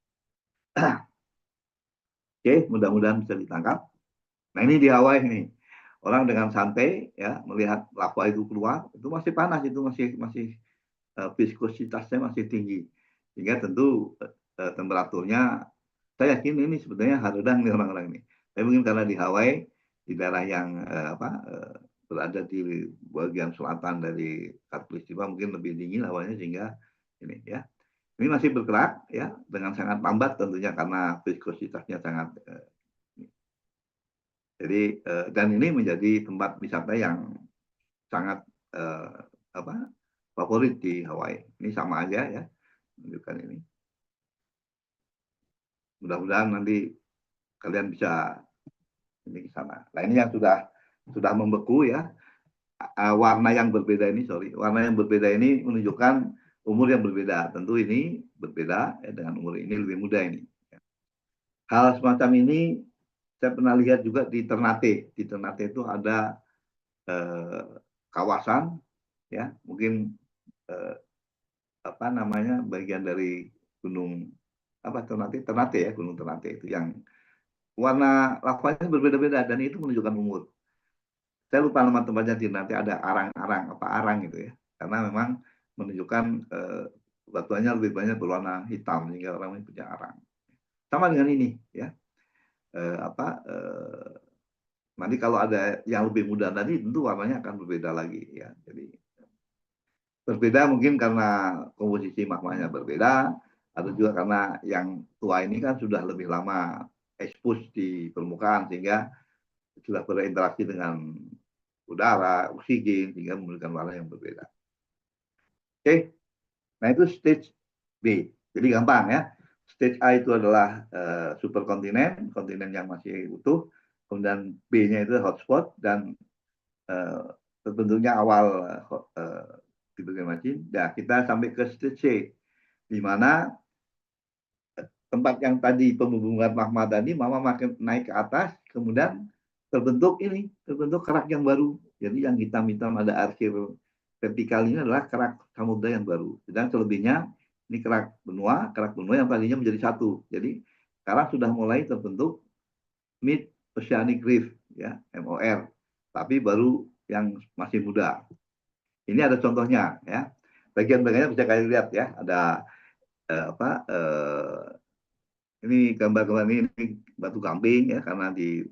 Oke, mudah-mudahan bisa ditangkap. Nah ini di Hawaii ini, orang dengan santai ya melihat lava itu keluar, itu masih panas, itu masih viskositasnya masih tinggi, sehingga tentu temperaturnya saya yakin ini sebenarnya hadang nih orang-orang ini. Tapi mungkin karena di Hawaii, di daerah yang berada di bagian selatan dari Katulistiwa mungkin lebih dingin hawanya sehingga ini ya. Ini masih bergerak ya dengan sangat lambat tentunya karena viskositasnya sangat jadi dan ini menjadi tempat wisata yang sangat favorit di Hawaii. Ini sama aja ya menunjukkan ini. Mudah-mudahan nanti kalian bisa ini ke sana. Nah ini yang sudah membeku ya. Warna yang berbeda ini, warna yang berbeda ini menunjukkan umur yang berbeda. Tentu ini berbeda ya, dengan umur ini lebih muda ini. Hal semacam ini saya pernah lihat juga di Ternate. Di Ternate itu ada eh, kawasan ya, mungkin eh, apa namanya, bagian dari gunung apa, Ternate, Ternate ya, gunung Ternate itu yang warna lavanya berbeda-beda dan itu menunjukkan umur. Saya lupa nama tempatnya, di nanti ada arang-arang apa arang gitu ya, karena memang menunjukkan batuannya lebih banyak berwarna hitam sehingga orang ini punya arang. Sama dengan ini ya, apa nanti kalau ada yang lebih muda tadi tentu warnanya akan berbeda lagi ya. Jadi berbeda mungkin karena komposisi magmanya berbeda, atau juga karena yang tua ini kan sudah lebih lama expose di permukaan sehingga sudah berinteraksi dengan udara, oksigen sehingga memberikan warna yang berbeda. Oke, nah itu stage B. Jadi gampang ya. Stage A itu adalah superkontinen, kontinen yang masih utuh. Kemudian B-nya itu hotspot dan terbentuknya awal tipe margin. Nah, kita sampai ke stage C, di mana tempat yang tadi pembumbungan magma tadi, mama makin naik ke atas, kemudian terbentuk kerak yang baru. Jadi yang hitam-hitam ada arsir vertikal ini adalah kerak samudra yang baru. Sedang selebihnya ini kerak benua yang tadinya menjadi satu. Jadi sekarang sudah mulai terbentuk mid oceanic rift ya, MOR. Tapi baru yang masih muda. Ini ada contohnya ya. Bagian-bagiannya bisa kalian lihat ya. Ada ini gambar-gambar ini batu gamping ya, karena di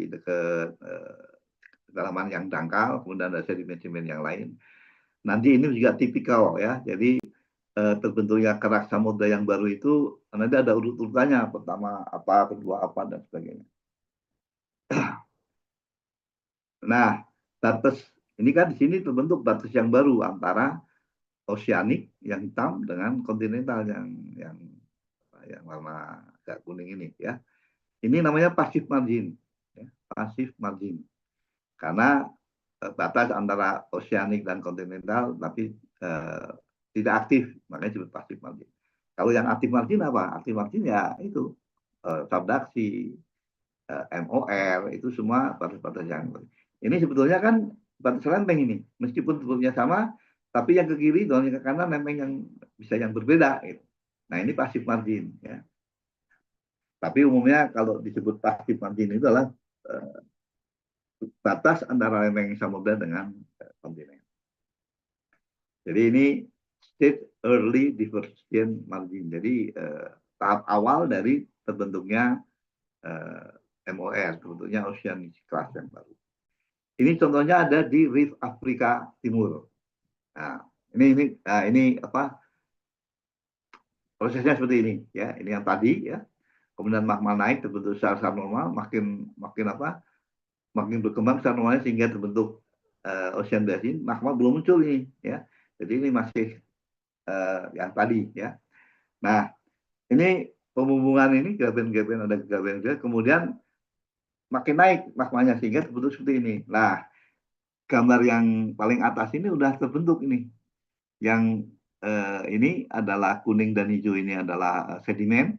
dekat kedalaman yang dangkal, kemudian ada sedimen-sedimen yang lain. Nanti ini juga tipikal ya. Jadi terbentuknya kerak samudra yang baru itu nanti ada urut-urutannya, pertama apa, kedua apa, dan sebagainya. Nah, batas ini kan di sini terbentuk batas yang baru antara oceanic yang hitam dengan kontinental yang warna agak kuning ini ya. Ini namanya passive margin, ya, passive margin. Karena batas antara oceanic dan kontinental tapi tidak aktif, makanya disebut passive margin. Kalau yang aktif margin apa? Aktif margin ya itu subduksi, MOR, itu semua batas-batas yang ini sebetulnya kan batas lempeng ini, meskipun sebetulnya sama, tapi yang ke kiri dan yang ke kanan lempeng yang bisa yang berbeda. Gitu. Nah ini passive margin ya. Tapi umumnya kalau disebut passive margin itu adalah batas antara lempeng samudra dengan kontinen. Jadi ini stage early divergence margin. Jadi tahap awal dari terbentuknya MOR, terbentuknya oceanic crust yang baru. Ini contohnya ada di Reef Afrika Timur. Nah, ini apa prosesnya seperti ini ya. Ini yang tadi ya. Kemudian magma naik terbentuk secara normal, makin apa? Makin berkembang secara normalnya sehingga terbentuk ocean basin. Magma belum muncul ini ya. Jadi ini masih yang tadi ya. Nah, ini pembumbungan ini gaben-gaben ada gaben, kemudian makin naik magmanya sehingga terbentuk seperti ini. Nah, gambar yang paling atas ini udah terbentuk ini. Yang ini adalah kuning dan hijau, ini adalah sedimen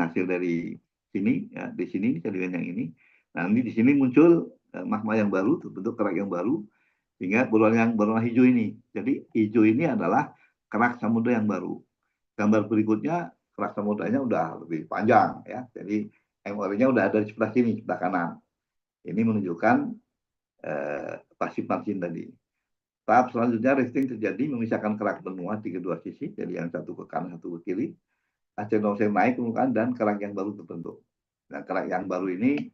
hasil dari sini ya, di sini sedimen yang ini. Nah, ini di sini muncul magma yang baru, terbentuk kerak yang baru sehingga berwarna hijau ini. Jadi hijau ini adalah kerak samudra yang baru. Gambar berikutnya kerak samudranya udah lebih panjang ya. Jadi MOR-nya udah ada di sebelah sini, sebelah kanan. Ini menunjukkan pasif margin tadi. Tahap selanjutnya rifting terjadi memisahkan kerak benua di kedua sisi, jadi yang satu ke kanan, satu ke kiri. Acenosen naik permukaan dan kerak yang baru terbentuk. Nah, kerak yang baru ini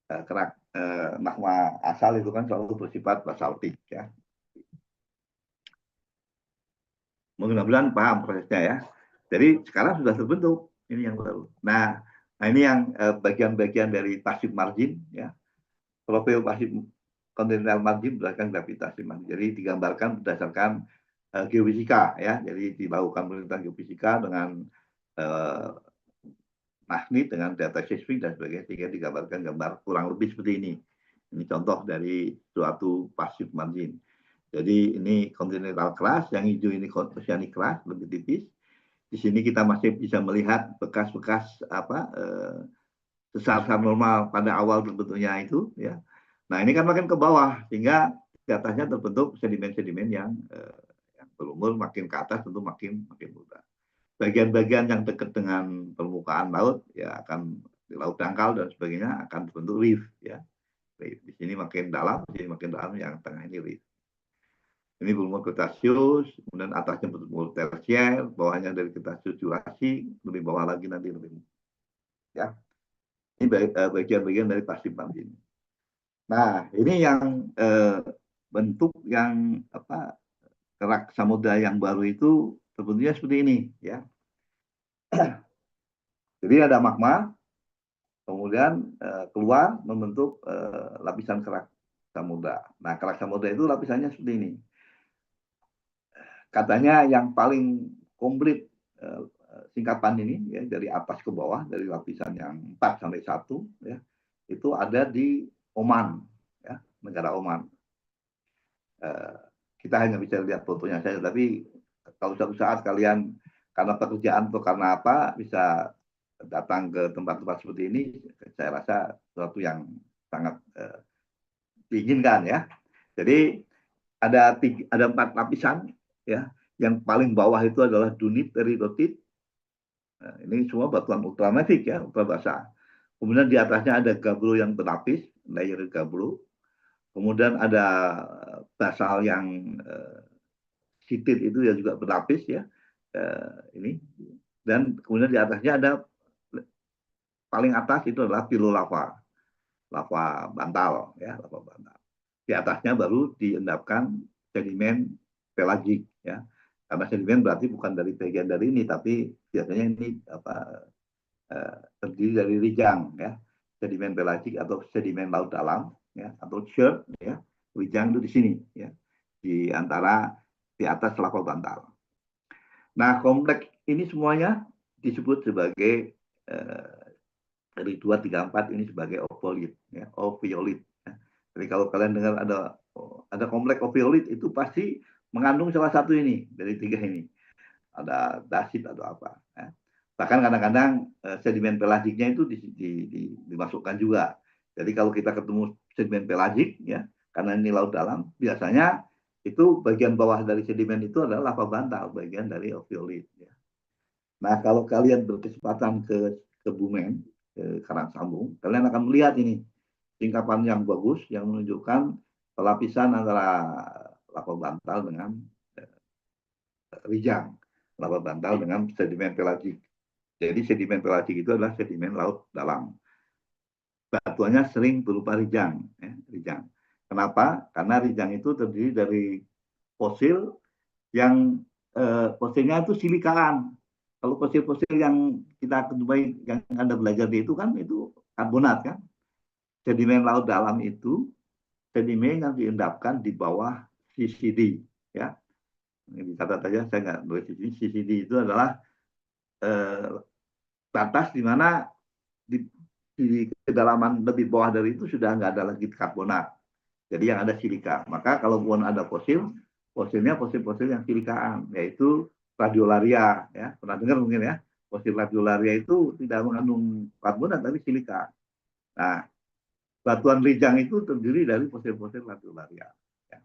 kerak magma asal itu kan selalu bersifat basaltik ya. Mudah-mudahan paham prosesnya ya. Jadi sekarang sudah terbentuk ini yang baru. Nah ini yang bagian-bagian dari passive margin ya. Profil passive continental margin berdasarkan gravitasi margin. Jadi digambarkan berdasarkan geofisika ya. Jadi dilakukan penelitian geofisika dengan magnet, dengan data seismik dan sebagainya, sehingga digambarkan gambar kurang lebih seperti ini. Ini contoh dari suatu passive margin. Jadi ini continental crust, yang hijau ini oceanic crust, lebih tipis. Di sini kita masih bisa melihat bekas-bekas sesar-sesar normal pada awal terbentuknya itu, ya. Nah ini kan makin ke bawah, sehingga di atasnya terbentuk sedimen-sedimen yang berumur, makin ke atas tentu makin makin muda. Bagian-bagian yang dekat dengan permukaan laut ya akan di laut dangkal dan sebagainya akan terbentuk reef, ya. Reef. Di sini makin dalam, di sini makin dalam, yang tengah ini reef. Ini berumur Cretaceous, kemudian atasnya berumur Tersier, bawahnya dari Cretaceous Jurasi, lebih bawah lagi nanti lebih, ya. Ini bagian-bagian dari pasif ini. Nah, ini yang bentuk yang kerak samudra yang baru itu terbentuknya seperti ini, ya. Jadi ada magma, kemudian keluar membentuk lapisan kerak samudra. Nah, kerak samudra itu lapisannya seperti ini. Katanya yang paling komplit singkapan ini, ya, dari atas ke bawah, dari lapisan yang 4 sampai 1, ya, itu ada di Oman, ya, negara Oman. Kita hanya bisa lihat fotonya saja, tapi kalau suatu saat kalian karena pekerjaan atau karena apa bisa datang ke tempat-tempat seperti ini, saya rasa sesuatu yang sangat diinginkan, ya. Jadi ada 4 lapisan, ya. Yang paling bawah itu adalah dunit peridotit. Nah, ini semua batuan ultramafic, ya, ultra basah. Kemudian di atasnya ada gabbro yang berlapis, layer gabbro. Kemudian ada basal yang sitit itu ya juga berlapis, ya. Ini, dan kemudian di atasnya ada paling atas itu adalah pilolava, lava bantal, ya, lava bantal. Di atasnya baru diendapkan sedimen pelagik, ya. Karena sedimen berarti bukan dari bagian dari ini, tapi biasanya ini terdiri dari rijang, ya. Sedimen pelagik atau sedimen laut dalam, ya, atau chert, ya. Rijang itu di sini, ya, di antara di atas lava bantal. Nah, kompleks ini semuanya disebut sebagai dari 2, 3, 4 ini sebagai opioid, ya, opioid. Ya. Jadi kalau kalian dengar ada kompleks opioid itu pasti mengandung salah satu ini dari 3 ini. Ada dasit atau apa. Ya. Bahkan kadang-kadang sedimen pelagiknya itu dimasukkan juga. Jadi kalau kita ketemu sedimen pelagik, ya, karena ini laut dalam, biasanya itu bagian bawah dari sedimen itu adalah lava bantal, bagian dari opioid. Ya. Nah, kalau kalian berkesempatan ke Bumen, ke Karangsambung, kalian akan melihat ini singkapan yang bagus yang menunjukkan pelapisan antara lava bantal dengan rijang, lava bantal dengan sedimen pelagik. Jadi sedimen pelagik itu adalah sedimen laut dalam. Batuannya sering berupa rijang, ya, rijang. Kenapa? Karena rijang itu terdiri dari fosil yang fosilnya itu silikaan. Kalau fosil-fosil yang kita ketemui, yang Anda belajar di itu kan itu karbonat, kan. Sedimen laut dalam itu sedimen yang diendapkan di bawah CCD, ya. Ini dicatat saja, saya nggak nulis di sini. CCD itu adalah batas di mana di kedalaman lebih bawah dari itu sudah nggak ada lagi karbonat. Jadi yang ada silika. Maka kalau pun ada fosil, fosilnya fosil-fosil yang silikaan, yaitu radiolaria, ya. Pernah dengar mungkin, ya. Fosil radiolaria itu tidak mengandung karbonat tapi silika. Nah, batuan rijang itu terdiri dari fosil-fosil radiolaria. Ya.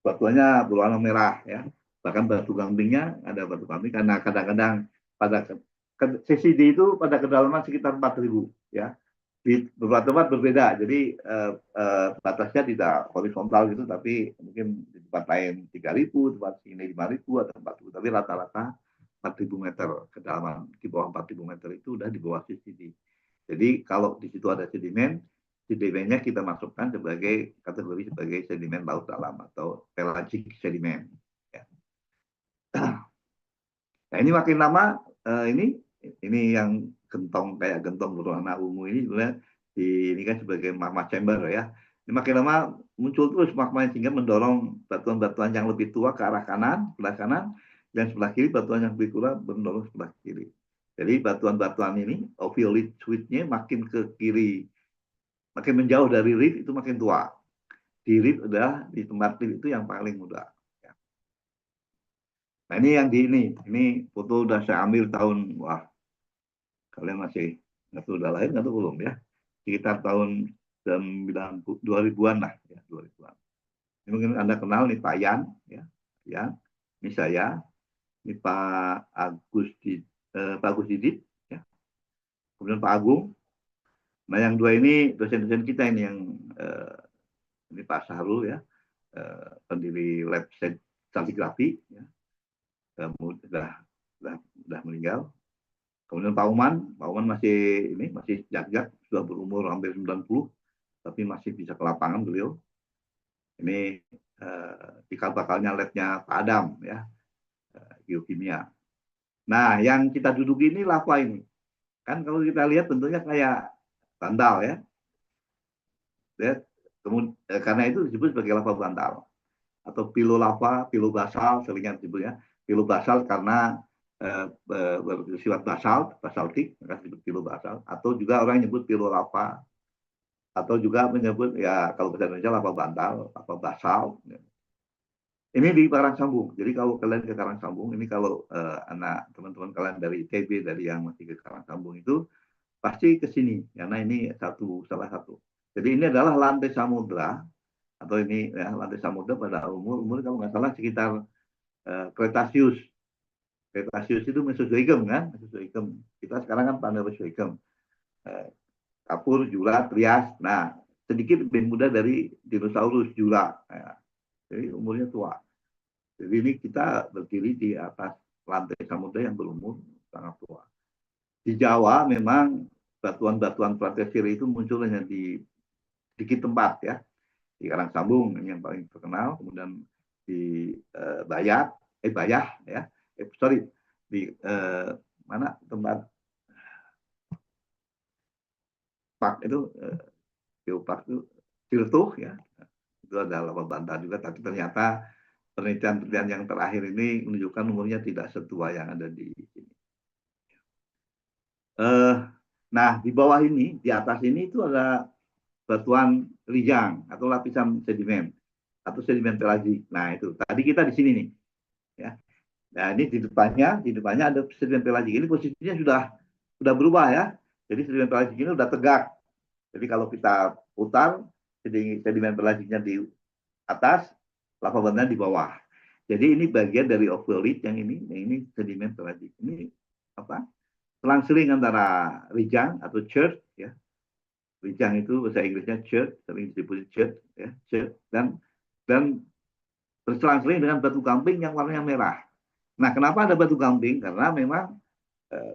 Batuannya berwarna merah, ya. Bahkan batu gampingnya ada batu gamping karena kadang-kadang pada CCD itu pada kedalaman sekitar 4.000, ya. Di beberapa tempat berbeda, jadi batasnya tidak horizontal gitu, tapi mungkin di tempat lain 3.000, tempat sini 5.000 atau 4.000, tapi rata-rata 4.000 meter kedalaman. Di bawah 4.000 meter itu udah di bawah CCD. Jadi kalau di situ ada sedimen, sedimennya kita masukkan sebagai kategori sebagai sedimen laut dalam atau pelagic sedimen. Ya. Nah, ini makin lama ini yang gentong kayak gentong berwarna ungu ini sebenarnya ini kan sebagai magma chamber, ya. Ini makin lama muncul terus magma sehingga mendorong batuan-batuan yang lebih tua ke arah kanan, sebelah kanan, dan sebelah kiri batuan yang lebih tua mendorong sebelah kiri. Jadi batuan-batuan ini ophiolite suite-nya makin ke kiri, makin menjauh dari reef itu makin tua. di lift udah di tempat lift itu yang paling mudah. Ya. Nah ini yang ini foto udah saya ambil tahun, wah kalian masih nggak tahu udah lahir nggak tahu belum ya, sekitar tahun 2000-an lah ya, 2000-an. Ini mungkin Anda kenal nih Pak Yan ya, Yan, ini saya, ini Pak Agus Didit ya, kemudian Pak Agung. Nah yang dua ini dosen-dosen kita ini yang ini Pak Sahrul ya, pendiri lab stratigrafi ya, sudah meninggal. Kemudian Pak Uman masih jagad, sudah berumur hampir 90, tapi masih bisa ke lapangan beliau. Ini cikal bakalnya labnya Pak Adam ya, geokimia. Nah, yang kita duduk ini lava ini. Kan kalau kita lihat bentuknya kayak bantal ya. Karena itu disebut sebagai lava bantal atau pilolava, pilobasal seringnya disebutnya. Pilobasal karena bersifat basaltik, maka disebut pilobasal. Atau juga orang nyebut pilolava, atau juga menyebut ya kalau bahasa Indonesia lava bantal, lava basal. Ini di Karangsambung. Jadi kalau kalian ke Karangsambung, ini kalau anak teman-teman kalian dari ITB, dari yang masih ke Karangsambung itu pasti ke sini karena ini salah satu. Jadi ini adalah lantai samudra, atau ini ya, lantai samudra pada umur kalau nggak salah sekitar Kretasius. Kretasius itu Mesozoikum kan, Mesozoikum. Kita sekarang kan Paleozoikum. Kapur, Jura, Trias. Nah, sedikit lebih muda dari dinosaurus Jura. Nah, jadi umurnya tua. Jadi ini kita berdiri di atas lantai samudra yang berumur sangat tua. Di Jawa memang batuan-batuan platesir itu muncul hanya di sedikit tempat ya. Di Karangsambung ini yang paling terkenal, kemudian di Bayah ya, sorry di mana tempat park itu geopark itu Tiltuh ya, itu ada lava bantal juga, tapi ternyata penelitian yang terakhir ini menunjukkan umurnya tidak setua yang ada di sini. Nah di bawah ini, di atas ini itu ada batuan rijang atau lapisan sedimen atau sedimen pelagik. Nah itu tadi kita di sini nih, ya. Nah ini di depannya ada sedimen pelagik. Ini posisinya sudah berubah ya. Jadi sedimen pelagik ini sudah tegak. Jadi kalau kita putar, sedimen pelagiknya di atas, lava bantalnya di bawah. Jadi ini bagian dari ovolit yang ini sedimen pelagik. Ini apa? Selang-seling antara rijang atau chert ya. Rijang itu bahasa Inggrisnya chert, sering disebut chert ya, chert, dan berselang-seling dengan batu gamping yang warnanya merah. Nah, kenapa ada batu gamping? Karena memang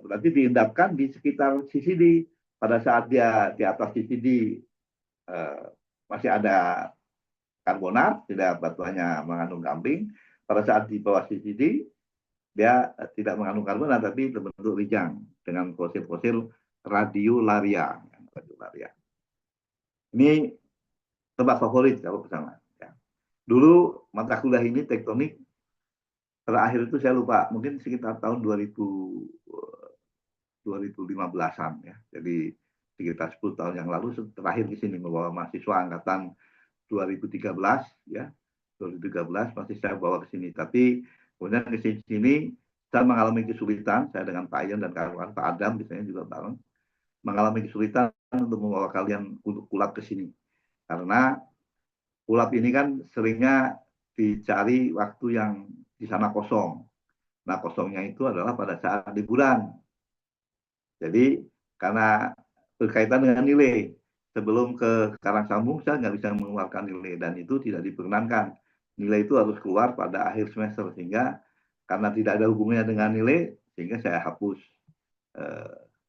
berarti diendapkan di sekitar CCD. Pada saat dia di atas CCD masih ada karbonat, tidak batuannya mengandung gamping. Pada saat di bawah CCD dia tidak mengandung karbonat, tapi terbentuk rijang dengan fosil-fosil radiolaria. Ini tempat favorit kalau bersama. Ya. Dulu mata kuliah ini tektonik terakhir itu saya lupa, mungkin sekitar tahun 2015-an ya. Jadi sekitar 10 tahun yang lalu terakhir di sini membawa mahasiswa angkatan 2013 ya. 2013 masih saya bawa ke sini. Tapi kemudian ke sini saya mengalami kesulitan, saya dengan Pak Ian dan kawan Pak Adam misalnya juga bareng, mengalami kesulitan untuk membawa kalian untuk kulap ke sini. Karena kulap ini kan seringnya dicari waktu yang di sana kosong. Nah, kosongnya itu adalah pada saat liburan. Jadi, karena berkaitan dengan nilai. Sebelum ke Karangsambung, saya nggak bisa mengeluarkan nilai. Dan itu tidak diperkenankan. Nilai itu harus keluar pada akhir semester. Sehingga, karena tidak ada hubungannya dengan nilai, sehingga saya hapus.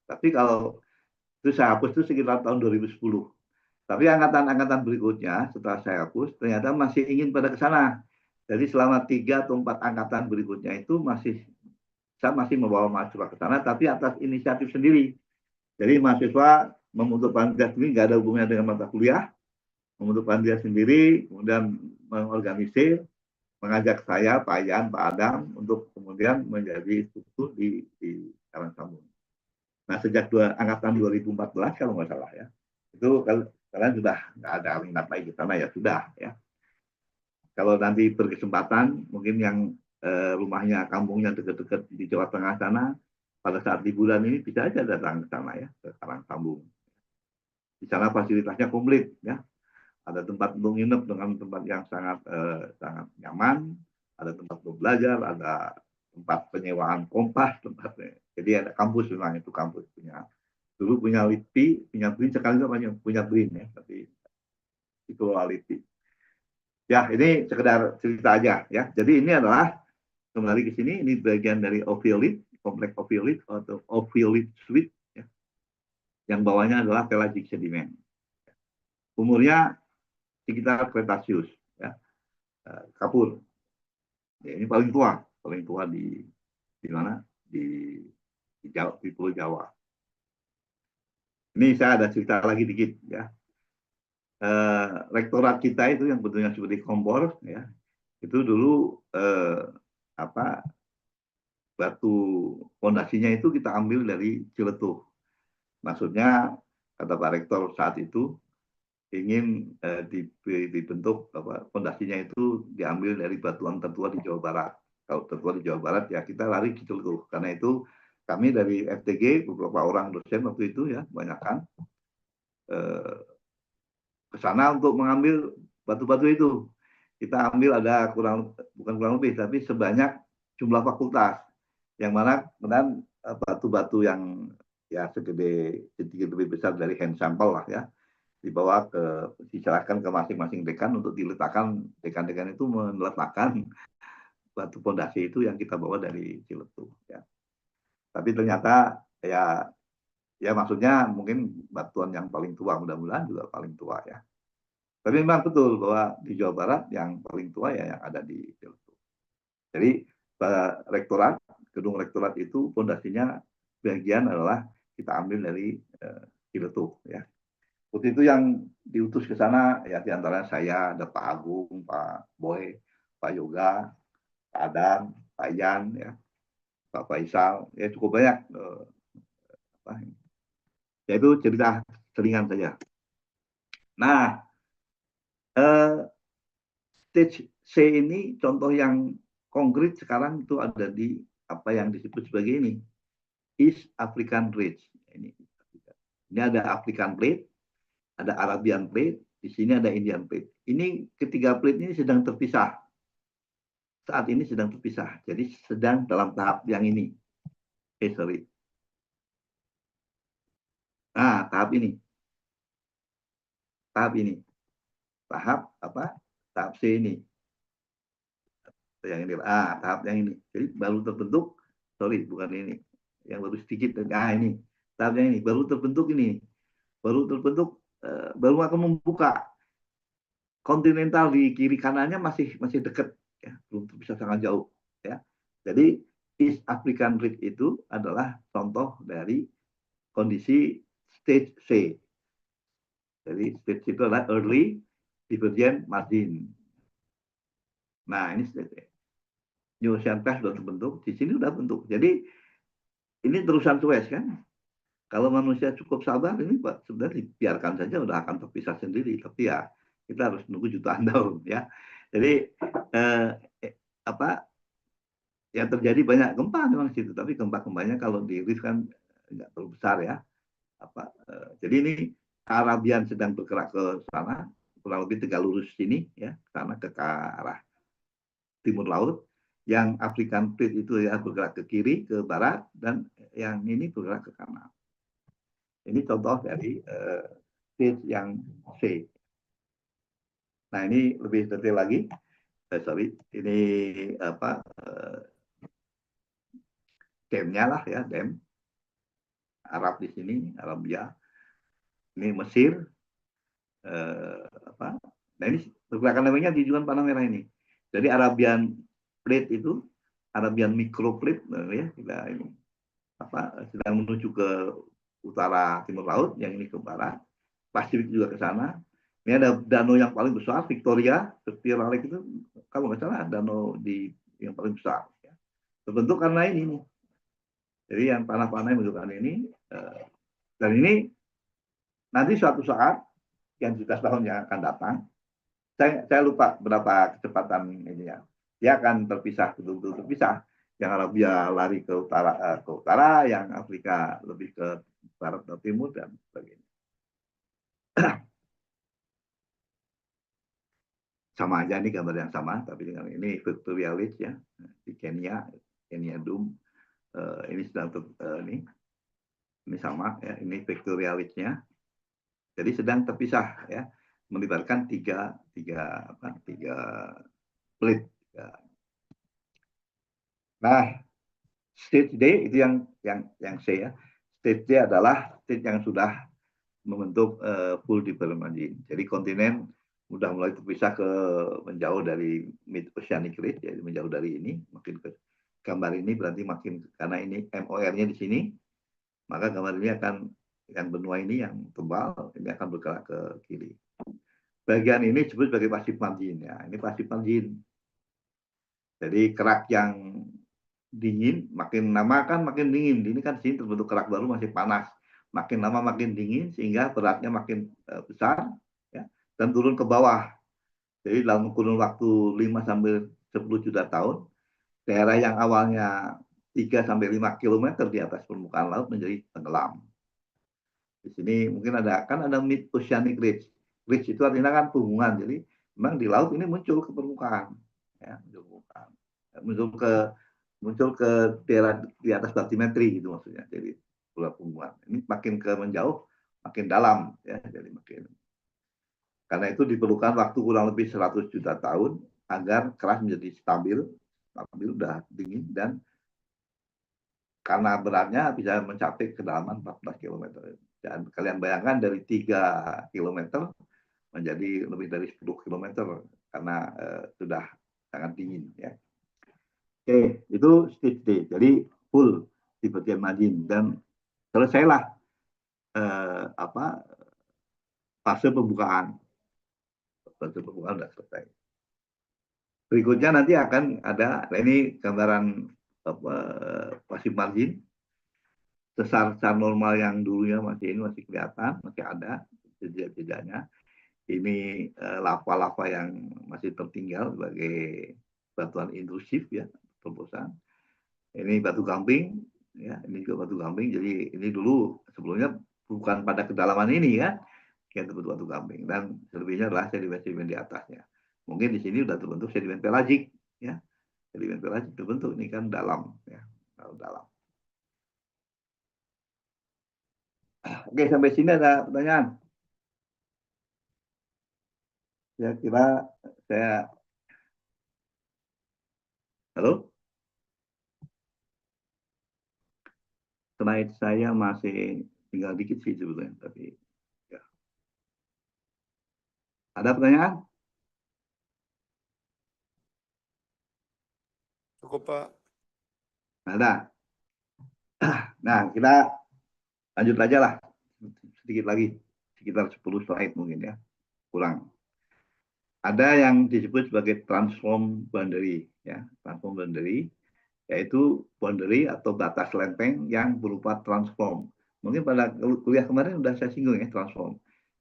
Tapi kalau itu saya hapus itu sekitar tahun 2010. Tapi angkatan-angkatan berikutnya setelah saya hapus ternyata masih ingin pada ke sana. Jadi selama 3 atau 4 angkatan berikutnya itu saya masih membawa mahasiswa ke sana, tapi atas inisiatif sendiri. Jadi mahasiswa membentuk panitia sendiri, nggak ada hubungannya dengan mata kuliah, membentuk panitia sendiri, kemudian mengorganisir, mengajak saya, Pak Yan, Pak Adam, untuk kemudian menjadi struktur di Karangsambung. Nah, sejak angkatan 2014 kalau nggak salah ya, itu Kalian sudah nggak ada minat lagi ke sana ya sudah ya. Kalau nanti berkesempatan mungkin yang rumahnya kampungnya dekat-dekat di Jawa Tengah sana pada saat liburan ini bisa aja datang ke sana ya ke Karangtambung. Di sana fasilitasnya komplit ya. Ada tempat untuk nginep dengan tempat yang sangat nyaman, ada tempat untuk belajar, ada tempat penyewaan kompas, tempatnya. Jadi ada kampus memang itu kampus punya. Dulu punya LIPI, punya BRIN, sekarang juga punya BRIN ya, tapi itu LIPI. Ya, ini sekedar cerita aja ya. Jadi ini adalah kembali ke sini, ini bagian dari oviolith, kompleks oviolith atau oviolith suite ya, yang bawahnya adalah pelagic sedimen. Umurnya sekitar Kretasius ya, kapur. Ya, ini paling tua di mana? Di Pulau Jawa. Ini saya ada cerita lagi dikit ya. Rektorat kita itu yang bentuknya seperti kompor ya, itu dulu apa batu fondasinya itu kita ambil dari Ciletuh. Maksudnya kata Pak Rektor saat itu ingin dibentuk fondasinya itu diambil dari batuan tertua di Jawa Barat. Kalau tertua di Jawa Barat ya kita lari ke Ciletuh. Karena itu kami dari FTG beberapa orang dosen waktu itu ya banyakkan ke sana untuk mengambil batu-batu itu. Kita ambil ada bukan kurang lebih tapi sebanyak jumlah fakultas yang mana kemudian batu-batu yang ya sedikit lebih besar dari hand sample lah ya dibawa diserahkan ke masing-masing dekan untuk diletakkan, dekan-dekan itu meletakkan batu pondasi itu yang kita bawa dari Ciletuh ya. Tapi ternyata ya maksudnya mungkin batuan yang paling tua, mudah-mudahan juga paling tua ya. Tapi memang betul bahwa di Jawa Barat yang paling tua ya yang ada di Ciletuh. Jadi rektorat, gedung rektorat itu fondasinya bagian adalah kita ambil dari Ciletuh ya. Waktu itu yang diutus ke sana ya diantara saya ada Pak Agung, Pak Boy, Pak Yoga, Pak Adam, Pak Yan, ya, Pak Faisal, ya cukup banyak. Ya itu cerita selingan saja. Nah, stage C ini contoh yang konkret sekarang itu ada di apa yang disebut sebagai ini East African Ridge. Ini ada African Plate, ada Arabian Plate, di sini ada Indian Plate. Ini ketiga plate ini sedang terpisah. Saat ini sedang terpisah. Jadi sedang dalam tahap yang ini. Sorry. Nah, tahap ini. Tahap ini. Tahap apa? Tahap C ini. Yang ini. Tahap yang ini. Jadi baru terbentuk. Sorry, bukan ini. Yang baru sedikit. Ini. Tahap yang ini. Baru terbentuk ini. Baru terbentuk. Baru akan membuka. Kontinental di kiri kanannya masih dekat. Ya, belum bisa sangat jauh. Ya. Jadi East African Ridge itu adalah contoh dari kondisi stage C. Jadi stage itu adalah early divergent margin. Nah, ini stage C. New Ocean Path sudah terbentuk, di sini sudah bentuk. Jadi ini terusan Suez kan. Kalau manusia cukup sabar, ini sebenarnya dibiarkan saja sudah akan terpisah sendiri. Tapi ya kita harus menunggu jutaan tahun ya. Jadi yang terjadi banyak gempa memang di situ, tapi gempa-gempanya kalau di reef kan nggak terlalu besar ya. Jadi ini Arabian sedang bergerak ke sana, kurang lebih tegak lurus sini ya, sana ke arah timur laut. Yang African Plate itu ya bergerak ke kiri, ke barat, dan yang ini bergerak ke kanan. Ini contoh dari stage yang C. Nah ini lebih detail lagi. Sorry, ini apa? Damnya lah ya, dam. Arab di sini, Arabia. Ini Mesir. Nah ini pergerakan namanya di Juan Panah Merah ini. Jadi Arabian Plate itu, Arabian Microplate, ya kita ini sedang menuju ke utara timur laut, yang ini ke barat, Pasifik juga ke sana. Ini ada danau yang paling besar, Victoria Lake itu, kalau nggak salah danau yang paling besar. Ya. Terbentuk karena ini nih. Jadi yang panah-panah yang menunjukkan ini, dan ini nanti suatu saat sekian juta tahun yang akan datang. Saya lupa berapa kecepatan ini ya. Dia akan terpisah, betul-betul terpisah. Yang Arabia lari ke utara, yang Afrika lebih ke barat atau timur dan sebagainya. Sama aja nih gambar yang sama, tapi dengan ini Victoria Ridge ya di Kenya, Kenya Dome. Ini sedang ini sama ya, ini Victoria Ridge-nya. Jadi sedang terpisah ya, melibatkan tiga plate. Nah, stage D itu yang C ya. Stage D adalah stage yang sudah membentuk full development margin. Jadi kontinen udah mulai terpisah ke menjauh dari mid oceanic ridge, jadi menjauh dari ini, makin ke gambar ini berarti makin karena ini MOR-nya di sini, maka gambar ini akan yang benua ini yang tebal ini akan bergerak ke kiri. Bagian ini disebut sebagai pasif margin ya. Ini pasif margin. Jadi kerak yang dingin makin lama kan makin dingin. Ini kan sini terbentuk kerak baru masih panas. Makin lama makin dingin sehingga beratnya makin besar ya, dan turun ke bawah. Jadi dalam kurun waktu 5 sampai 10 juta tahun, daerah yang awalnya 3 sampai 5 kilometer di atas permukaan laut menjadi tenggelam. Di sini mungkin ada mid oceanic ridge. Ridge itu artinya kan hubungan. Jadi memang di laut ini muncul ke permukaan, ya, muncul ke daerah di atas batimetri gitu maksudnya. Jadi hubungan. Ini makin ke menjauh, makin dalam, ya. Jadi makin. Karena itu diperlukan waktu kurang lebih 100 juta tahun agar keras menjadi stabil udah dingin dan karena beratnya bisa mencapai kedalaman 14 km. Dan kalian bayangkan dari 3 km menjadi lebih dari 10 km karena sudah sangat dingin ya. Oke, itu stage D. Jadi full di bagian margin dan selesailah fase pembukaan. Fase pembukaan sudah selesai. Berikutnya nanti akan ada, nah ini gambaran pasif margin. Sesar normal yang dulunya masih kelihatan, masih ada jejak-jejaknya. Ini lava-lava yang masih tertinggal sebagai batuan intrusif ya, terobosan. Ini batu gamping, ya, ini juga batu gamping. Jadi ini dulu sebelumnya bukan pada kedalaman ini ya, yang terbentuk batu gamping dan selebihnya adalah sedimen-sedimen di atasnya. Mungkin di sini sudah terbentuk sedimen pelagik, ya, sedimen pelagik terbentuk ini kan dalam, ya, dalam. Oke, sampai sini ada pertanyaan. Ya, kira saya. Halo? Slide saya masih tinggal dikit sih sebetulnya, tapi ya. Ada pertanyaan? Cukup, Pak. Ada. Nah, kita lanjut aja lah. Sedikit lagi. Sekitar 10 slide mungkin ya. Kurang. Ada yang disebut sebagai transform boundary. Ya. Transform boundary, yaitu boundary atau batas lempeng yang berupa transform. Mungkin pada kuliah kemarin sudah saya singgung ya, transform.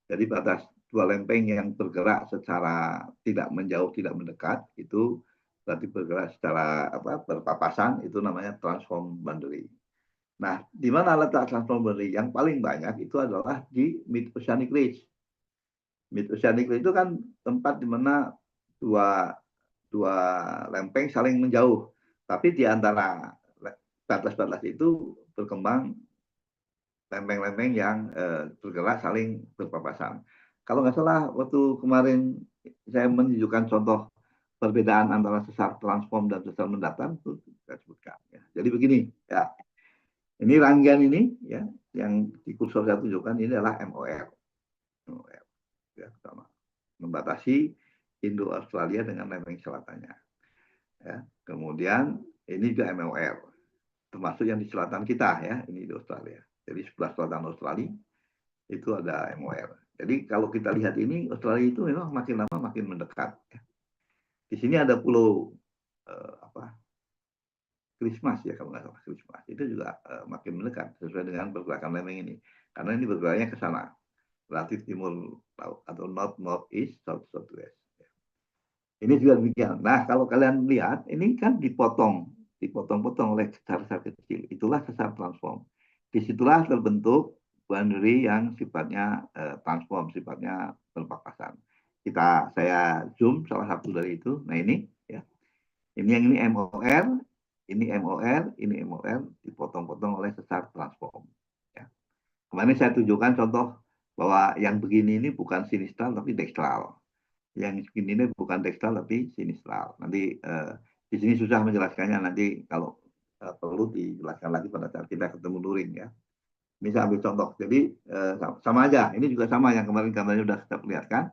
Jadi batas dua lempeng yang bergerak secara tidak menjauh, tidak mendekat, itu berarti bergerak secara berpapasan, itu namanya transform boundary. Nah, di mana letak transform boundary? Yang paling banyak itu adalah di mid oceanic ridge. Mid oceanic ridge itu kan tempat di mana dua lempeng saling menjauh. Tapi di antara batas-batas itu berkembang lempeng-lempeng yang bergerak saling berpapasan. Kalau nggak salah, waktu kemarin saya menunjukkan contoh perbedaan antara sesar transform dan sesar mendatar, itu saya sebutkan. Ya. Jadi begini, ya. Ini rangkaian ini, ya, yang di kursor saya tunjukkan ini adalah MOR. MOR, ya, sama. Membatasi Indo-Australia dengan lempeng selatannya. Ya. Kemudian ini juga MOR, termasuk yang di selatan kita ya, ini di Australia. Jadi sebelah selatan Australia itu ada MOR. Jadi kalau kita lihat ini Australia itu memang makin lama makin mendekat. Ya. Di sini ada pulau Christmas ya kalau nggak salah Christmas itu juga makin mendekat sesuai dengan pergerakan lempeng ini. Karena ini bergeraknya ke sana relatif timur laut atau north northeast, south southwest. Ini juga demikian. Nah, kalau kalian lihat, ini kan dipotong-potong oleh sesar-sesar kecil. Itulah sesar transform. Disitulah terbentuk boundary yang sifatnya transform, sifatnya berpapasan. Saya zoom salah satu dari itu. Nah ini, ya, ini MOR, ini MOR, ini MOR, dipotong-potong oleh sesar transform. Ya. Kemarin saya tunjukkan contoh bahwa yang begini ini bukan sinistral tapi dekstral. Yang ini bukan tekstual tapi sinistral. Nanti di sini susah menjelaskannya, nanti kalau perlu dijelaskan lagi pada saat kita ketemu luring ya. Ini saya ambil contoh. Jadi sama aja. Ini juga sama yang kemarin gambarnya sudah kita perlihatkan.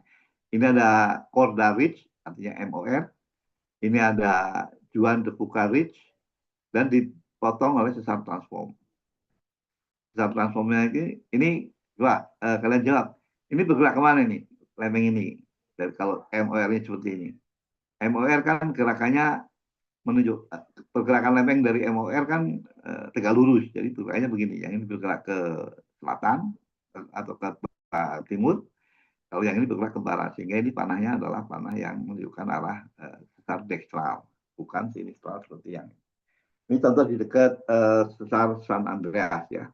Ini ada Korda Ridge, artinya MOR. Ini ada Juan de Fuca Ridge dan dipotong oleh sesar transform. Sesar transformnya ini coba kalian jawab. Ini bergerak kemana nih lempeng ini? Dan kalau MOR-nya seperti ini. MOR kan gerakannya menuju pergerakan lempeng dari MOR kan tegak lurus. Jadi kayaknya begini, yang ini bergerak ke selatan atau ke timur, kalau yang ini bergerak ke barat. Sehingga ini panahnya adalah panah yang menunjukkan arah sesar dekstral, bukan sinistral seperti yang ini. Ini contoh di dekat sesar San Andreas ya.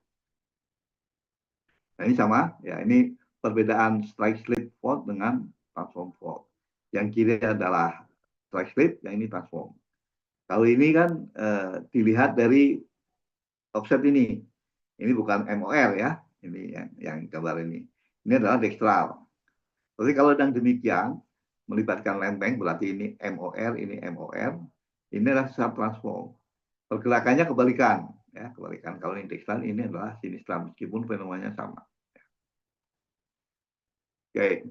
Nah ini sama, ya ini perbedaan strike slip fault dengan transform fault. Yang kiri adalah strike slip, yang ini transform. Kalau ini kan dilihat dari offset ini. Ini bukan MOR ya, ini yang gambar ini. Ini adalah dekstral. Tapi kalau yang demikian, melibatkan lempeng, berarti ini MOR, ini adalah sesar transform. Pergerakannya kebalikan, ya kebalikan. Kalau ini dekstral, ini adalah sinistral, meskipun fenomenanya sama. Oke,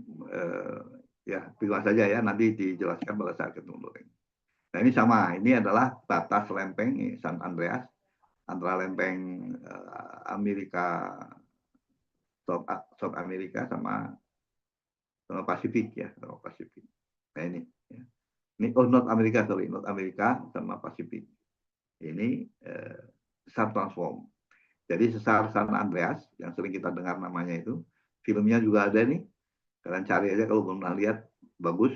ya terima saja ya, nanti dijelaskan pada saat ketemu luring. Nah ini sama, ini adalah batas lempeng San Andreas antara lempeng Amerika, South Amerika sama Pasifik ya, sama Pasifik. Nah ini, ya. Ini North Amerika, sorry, North Amerika sama Pasifik. Ini sesar transform. Jadi sesar San Andreas yang sering kita dengar namanya itu, filmnya juga ada nih. Kalian cari aja kalau belum pernah lihat, bagus.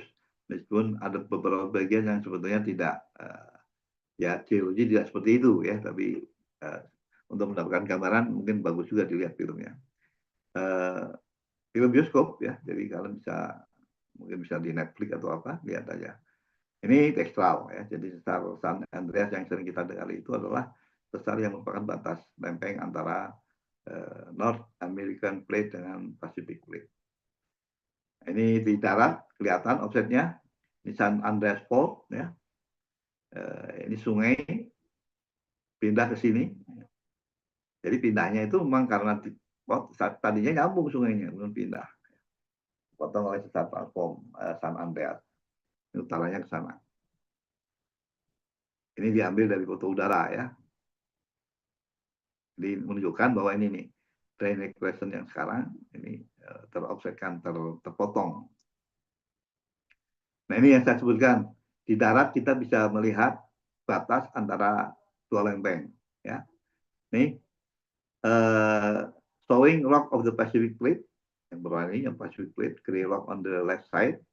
Meskipun ada beberapa bagian yang sebetulnya tidak, ya geologi tidak seperti itu ya, tapi untuk mendapatkan gambaran mungkin bagus juga dilihat filmnya. Film bioskop ya, jadi kalian mungkin bisa di Netflix atau apa, lihat aja. Ini tekstual ya, jadi sesar San Andreas yang sering kita dengar itu adalah sesar yang merupakan batas lempeng antara North American Plate dengan Pacific Plate. Ini di darat kelihatan offsetnya, ini San Andreas Fault ya. Ini sungai pindah ke sini. Jadi pindahnya itu memang karena tadinya nyambung sungainya, belum pindah. Potong oleh sesar transform San Andreas. Ini utaranya ke sana. Ini diambil dari foto udara ya. Jadi menunjukkan bahwa ini nih drainage crescent yang sekarang ini teroffsetkan, terpotong. Nah ini yang saya sebutkan, di darat kita bisa melihat batas antara dua lempeng ya. Ini showing rock of the Pacific Plate yang berwarna ini, yang Pacific Plate, gray rock on the left side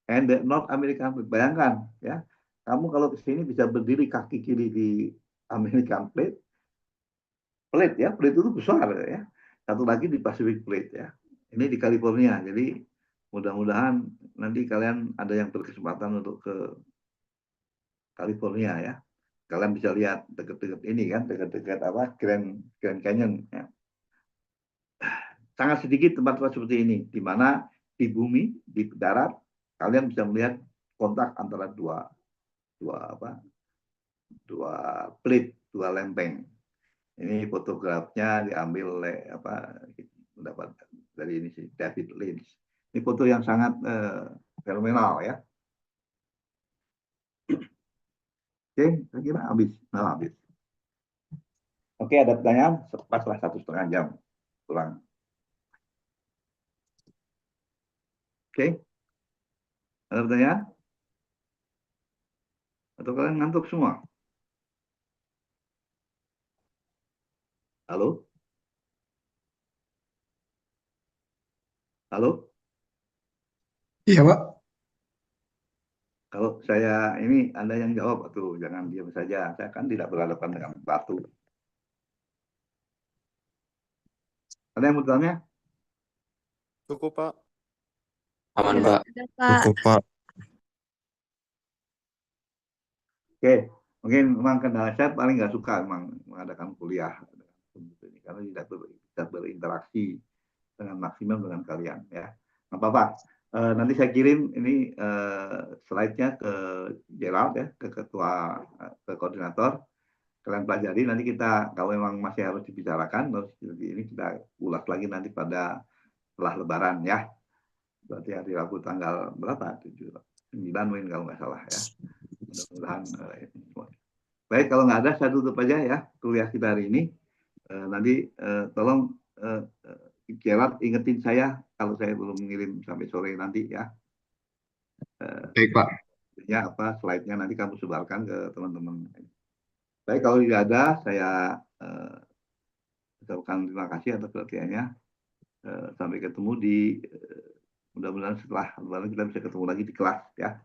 and the North American Plate. Bayangkan ya, kamu kalau ke sini bisa berdiri kaki kiri di American Plate ya, plate itu besar ya. Satu lagi di Pacific Plate ya. Ini di California. Jadi mudah-mudahan nanti kalian ada yang berkesempatan untuk ke California ya. Kalian bisa lihat dekat-dekat ini kan, dekat-dekat apa Grand Canyon ya. Sangat sedikit tempat-tempat seperti ini, di mana di bumi, di darat, kalian bisa melihat kontak antara dua plate, dua lempeng. Ini fotografnya diambil oleh mendapat dari ini sih David Lynch. Ini foto yang sangat fenomenal ya. Oke, saya kira habis. Nah, habis. Oke, ada pertanyaan? Paslah 1,5 jam kurang. Oke, ada pertanyaan? Atau kalian ngantuk semua? Halo? Halo? Iya, Pak. Kalau saya ini Anda yang jawab tuh, jangan diam saja. Saya kan tidak berhadapan dengan batu. Ada yang mau bertanya? Cukup, Pak. Aman, Sudah Pak. ada, Pak. Cukup, Pak. Oke, mungkin memang kendala saya paling nggak suka memang mengadakan kuliah karena tidak berinteraksi dengan maksimal dengan kalian ya. Nggak apa-apa. Nanti saya kirim ini slide-nya ke Gerald ya, ke ketua, ke koordinator. Kalian pelajari nanti kita kalau memang masih harus dibicarakan, terus ini kita ulas lagi nanti pada setelah Lebaran ya. Berarti hari Rabu tanggal berapa? 7, 9 mungkin kalau nggak salah ya. Mudah-mudahan baik, kalau nggak ada saya tutup aja ya kuliah kita hari ini. Nanti tolong Gerard ingetin saya kalau saya belum mengirim sampai sore nanti ya. Baik, Pak. Ya apa slide-nya nanti kamu sebarkan ke teman-teman. Baik, kalau tidak ada saya ucapkan terima kasih atas perhatiannya. Sampai ketemu di mudah-mudahan setelah Lebaran kita bisa ketemu lagi di kelas ya.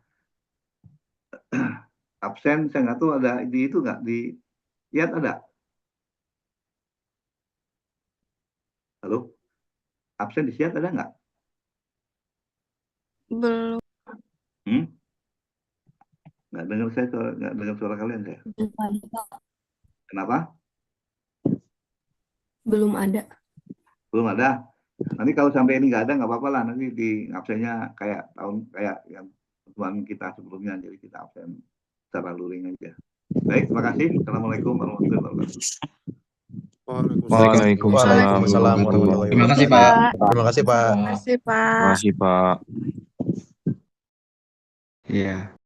Absen saya nggak tahu ada di itu nggak di lihat ada. Halo, absen di siat ada nggak? Belum Nggak dengar saya, nggak dengar suara kalian saya. ada, Pak. Kenapa? Belum ada. Belum ada. Nanti kalau sampai ini nggak ada nggak apa-apa lah. Nanti di absennya kayak yang teman kita sebelumnya, jadi kita absen secara luring aja. Baik, terima kasih. Assalamualaikum warahmatullahi wabarakatuh. Waalaikumsalam. warahmatullahi Terima kasih, wabarakatuh. Pak. Terima kasih, Pak. Terima kasih, Pak. Terima kasih, Pak. Iya.